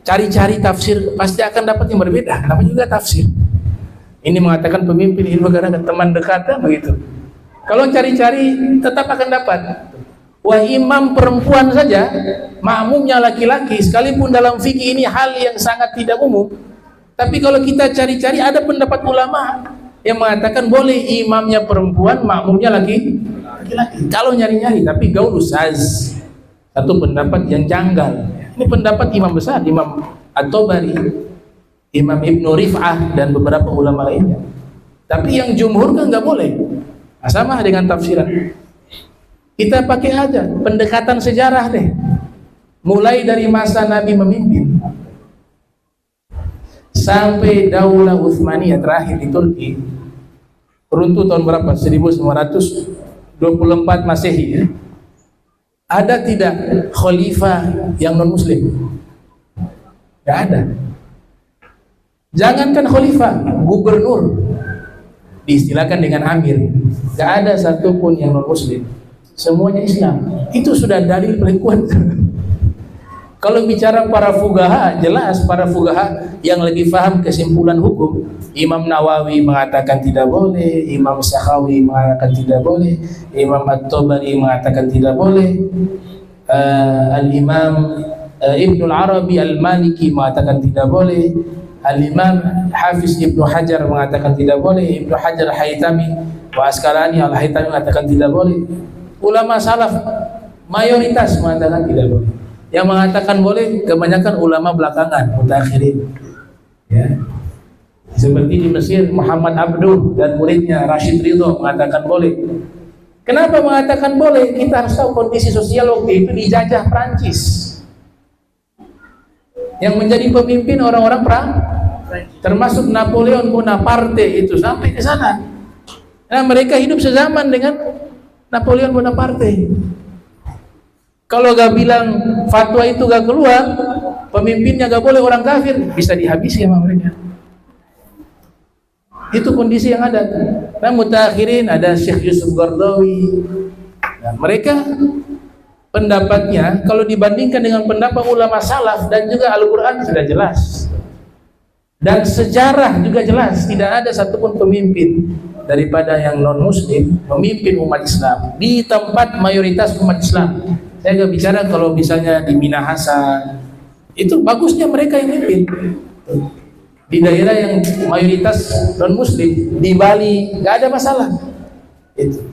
S1: cari-cari tafsir pasti akan dapat yang berbeda. Namanya juga tafsir. Ini mengatakan pemimpin, ini mengatakan teman dekatnya begitu. Kalau cari-cari tetap akan dapat. Wah, imam perempuan saja, makmumnya laki-laki, sekalipun dalam fikih ini hal yang sangat tidak umum. Tapi kalau kita cari-cari ada pendapat ulama yang mengatakan boleh imamnya perempuan, makmumnya laki-laki. Kalau nyari-nyari, tapi gaul ustaz, satu pendapat yang janggal. Ini pendapat imam besar, Imam At-Tabari, Imam Ibnu Rif'ah dan beberapa ulama lainnya. Tapi yang jumhur kan nggak boleh. Nah, sama dengan tafsiran. Kita pakai aja pendekatan sejarah deh. Mulai dari masa Nabi memimpin sampai Daulah Utsmaniyah terakhir di Turki. Runtuh tahun berapa? 1924 Masehi ya. Ada tidak khalifah yang non muslim? Tidak ada. Jangankan khalifah, gubernur diistilahkan dengan amir, tidak ada satupun yang non muslim. Semuanya Islam. Itu sudah dalil paling kuat. Kalau bicara para fuqaha, jelas para fuqaha yang lagi paham kesimpulan hukum. Imam Nawawi mengatakan tidak boleh, Imam Sakhawi mengatakan tidak boleh, Imam At-Tabari mengatakan tidak boleh, Al-Imam Ibnu Arabi Al-Maliki mengatakan tidak boleh, Al-Imam Hafiz Ibnu Hajar mengatakan tidak boleh, Ibnu Hajar Haytami wa Asqalani Al-Haytami mengatakan tidak boleh. Ulama salaf mayoritas mengatakan tidak boleh. Yang mengatakan boleh kebanyakan ulama belakangan, mutakhirin. Ya. Seperti di Mesir Muhammad Abduh dan muridnya Rashid Ridho mengatakan boleh. Kenapa mengatakan boleh? Kita harus tahu kondisi sosial waktu itu dijajah Prancis. Yang menjadi pemimpin orang-orang termasuk Napoleon Bonaparte itu sampai ke sana. Nah, mereka hidup sezaman dengan Napoleon Bonaparte. Kalau gak bilang fatwa itu gak keluar, pemimpinnya gak boleh orang kafir, bisa dihabisi sama mereka. Itu kondisi yang ada. Nah, mutakhirin ada Syekh Yusuf Qaradawi. Nah, mereka pendapatnya kalau dibandingkan dengan pendapat ulama salaf dan juga Al-Quran sudah jelas. Dan sejarah juga jelas, tidak ada satupun pemimpin daripada yang non muslim memimpin umat Islam di tempat mayoritas umat Islam. Saya nggak bicara kalau misalnya di Minahasa, itu bagusnya mereka yang memimpin. Di daerah yang mayoritas non muslim, di Bali nggak ada masalah. Itu.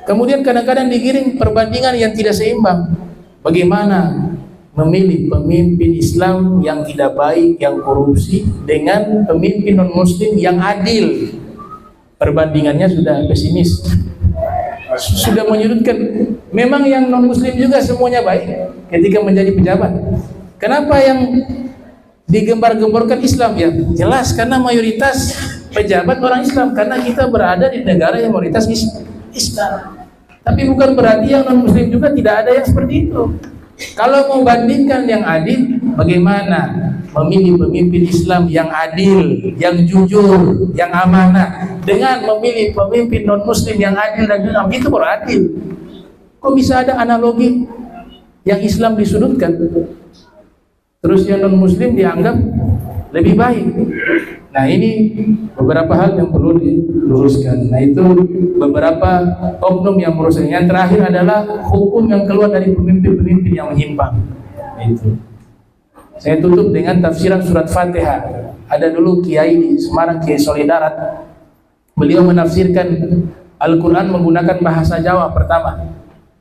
S1: Kemudian kadang-kadang digiring perbandingan yang tidak seimbang. Bagaimana memilih pemimpin Islam yang tidak baik, yang korupsi, dengan pemimpin non muslim yang adil? Perbandingannya sudah pesimis, sudah menyudutkan. Memang yang non muslim juga semuanya baik ketika menjadi pejabat. Kenapa yang digembar-gemborkan Islam? Ya jelas karena mayoritas pejabat orang Islam, karena kita berada di negara yang mayoritas Islam. Tapi bukan berarti yang non muslim juga tidak ada yang seperti itu. Kalau mau bandingkan yang adil, bagaimana memilih pemimpin Islam yang adil, yang jujur, yang amanah, dengan memilih pemimpin non muslim yang adil dan jujur, itu baru adil. Kok bisa ada analogi yang Islam disudutkan, terus yang non muslim dianggap lebih baik? Nah, ini beberapa hal yang perlu diluruskan. Nah, itu beberapa oknum yang merusak. Yang terakhir adalah hukum yang keluar dari pemimpin-pemimpin yang menyimpang. Itu. Saya tutup dengan tafsiran surat Fatihah. Ada dulu kiai di Semarang, Kiai Soleh Darat. Beliau menafsirkan Al-Quran menggunakan bahasa Jawa pertama.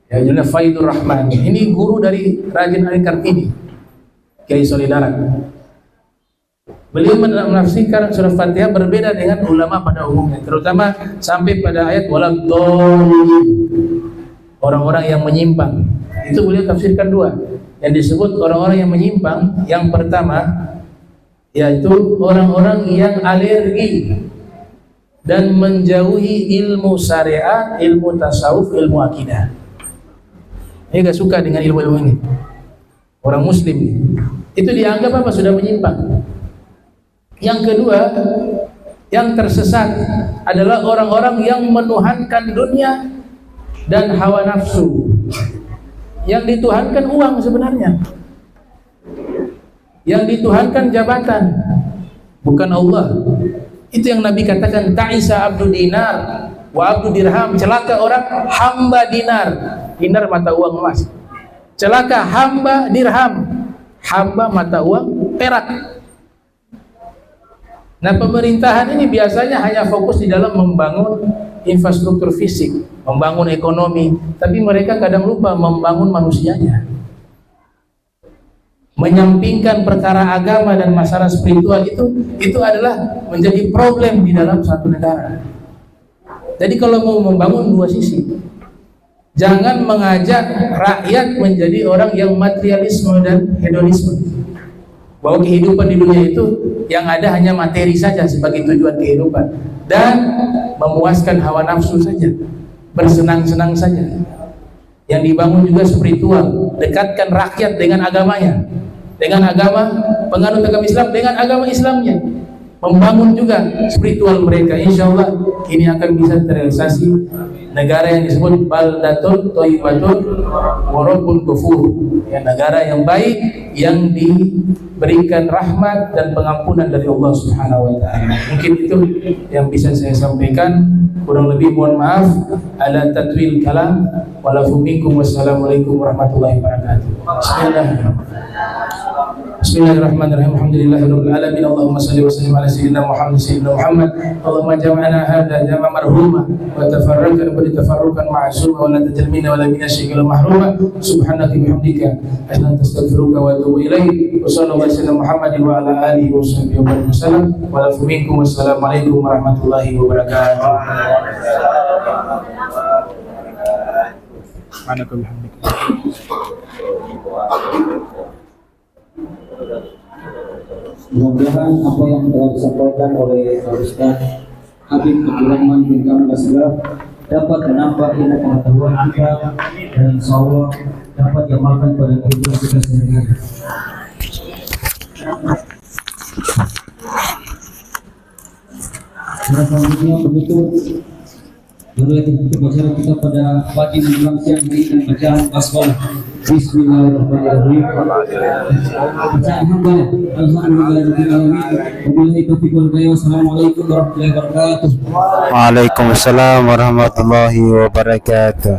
S1: Ya, judulnya Faidur Rahman. Ini guru dari Raden Ali Kartini, Kiai Soleh Darat. Beliau menafsirkan surat Fatihah berbeda dengan ulama pada umumnya, terutama sampai pada ayat waladhdallin, orang-orang yang menyimpang. Itu beliau tafsirkan dua. Yang disebut orang-orang yang menyimpang, yang pertama yaitu orang-orang yang alergi dan menjauhi ilmu syariat, ilmu tasawuf, ilmu akidah. Ini gak suka dengan ilmu-ilmu ini. Orang muslim itu dianggap apa? Sudah menyimpang. Yang kedua, yang tersesat adalah orang-orang yang menuhankan dunia dan hawa nafsu. Yang dituhankan uang sebenarnya, yang dituhankan jabatan, bukan Allah. Itu yang Nabi katakan, ta'isa abdu dinar wa abdu dirham. Celaka orang hamba dinar, dinar mata uang emas. Celaka hamba dirham, hamba mata uang perak. Nah, pemerintahan ini biasanya hanya fokus di dalam membangun infrastruktur fisik, membangun ekonomi, tapi mereka kadang lupa membangun manusianya. Menyampingkan perkara agama dan masalah spiritual itu adalah menjadi problem di dalam satu negara. Jadi kalau mau membangun dua sisi, jangan mengajak rakyat menjadi orang yang materialisme dan hedonisme, bahwa kehidupan di dunia itu yang ada hanya materi saja sebagai tujuan kehidupan, dan memuaskan hawa nafsu saja, bersenang-senang saja. Yang dibangun juga spiritual, dekatkan rakyat dengan agamanya, dengan agama penganut agama Islam, dengan agama Islamnya, membangun juga spiritual mereka. Insya Allah ini akan bisa terrealisasi negara yang disebut baldatun thayyibatun wa rabbun ghafur, ya, negara yang baik yang diberikan rahmat dan pengampunan dari Allah Subhanahu wa taala. Mungkin itu yang bisa saya sampaikan, kurang lebih mohon maaf ala tatwil kalam. Walafu minkum, wassalamualaikum warahmatullahi wabarakatuh. Bismillahirrahmanirrahim. Alhamdulillahirabbil alamin. Allahumma shalli wa sallim ala sayyidina Muhammad. Allahumma jam'ana hadha jam'a marhuma wa tafarraqna bi tafarruqan ma'suma wa la tajal minna wa la minna shay'an mahruma. Subhanaka bihamdika asyhadu an la astaghfiruka wa atubu ilaik. Wa sallallahu alaihi wasallam Muhammadin wa ala alihi wa sahbihi wa sallam. Walafu minkum, wassalamualaikum warahmatullahi wabarakatuh.
S2: Mudah-mudahan apa yang telah disampaikan oleh Ustaz Habib Abdurrahman bin Kamil Asghar dapat menambah ilmu pengetahuan kita, dan insya Allah dapat diamalkan pada kehidupan kita sehari-hari. Selanjutnya penutup acara kita pada pagi menjelang siang hari dengan bacaan basmalah. Bismillahirrahmanirrahim. Bacaan hamdalah. Alhamdulillahirobbilalamin. Wabillahi taufiq wal hidayah. Wassalamualaikum warahmatullahi wabarakatuh.
S3: Waalaikumsalam warahmatullahi wabarakatuh.